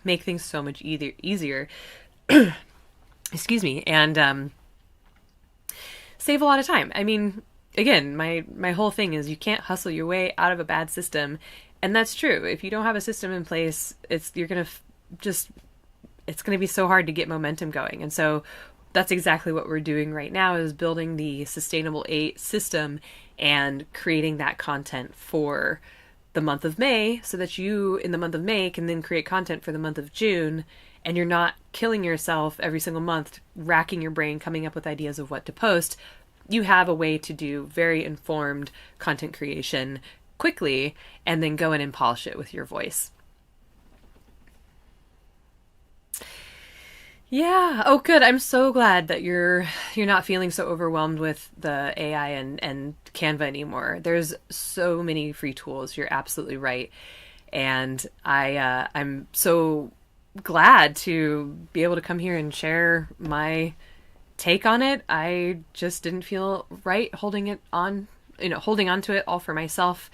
make things so much easier. excuse me, and save a lot of time. I mean, again, my whole thing is you can't hustle your way out of a bad system, and that's true. If you don't have a system in place, it's gonna be so hard to get momentum going. And so that's exactly what we're doing right now, is building the Sustainable 8 system and creating that content for the month of May, so that you in the month of May can then create content for the month of June, and you're not killing yourself every single month, racking your brain, coming up with ideas of what to post. You have a way to do very informed content creation quickly, and then go in and polish it with your voice. Yeah. Oh, good. I'm so glad that you're not feeling so overwhelmed with the AI and Canva anymore. There's so many free tools. You're absolutely right. And I'm so glad to be able to come here and share my take on it. I just didn't feel right holding on to it all for myself.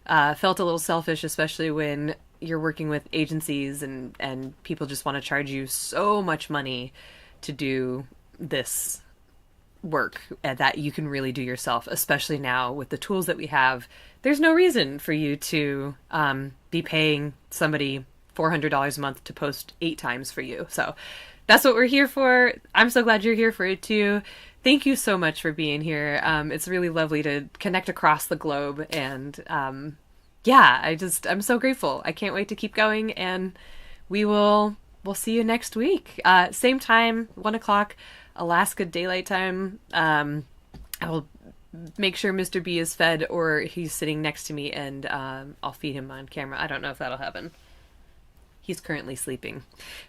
Felt a little selfish, especially when you're working with agencies and people just want to charge you so much money to do this work that you can really do yourself, especially now with the tools that we have. There's no reason for you to be paying somebody $400 a month to post 8 times for you. So that's what we're here for. I'm so glad you're here for it too. Thank you so much for being here. It's really lovely to connect across the globe, and I'm so grateful. I can't wait to keep going, and we'll see you next week. Same time, 1:00 Alaska Daylight Time. I will make sure Mr. B is fed, or he's sitting next to me, and I'll feed him on camera. I don't know if that'll happen. He's currently sleeping.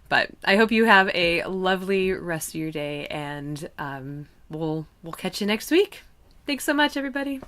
But I hope you have a lovely rest of your day, and we'll catch you next week. Thanks so much, everybody.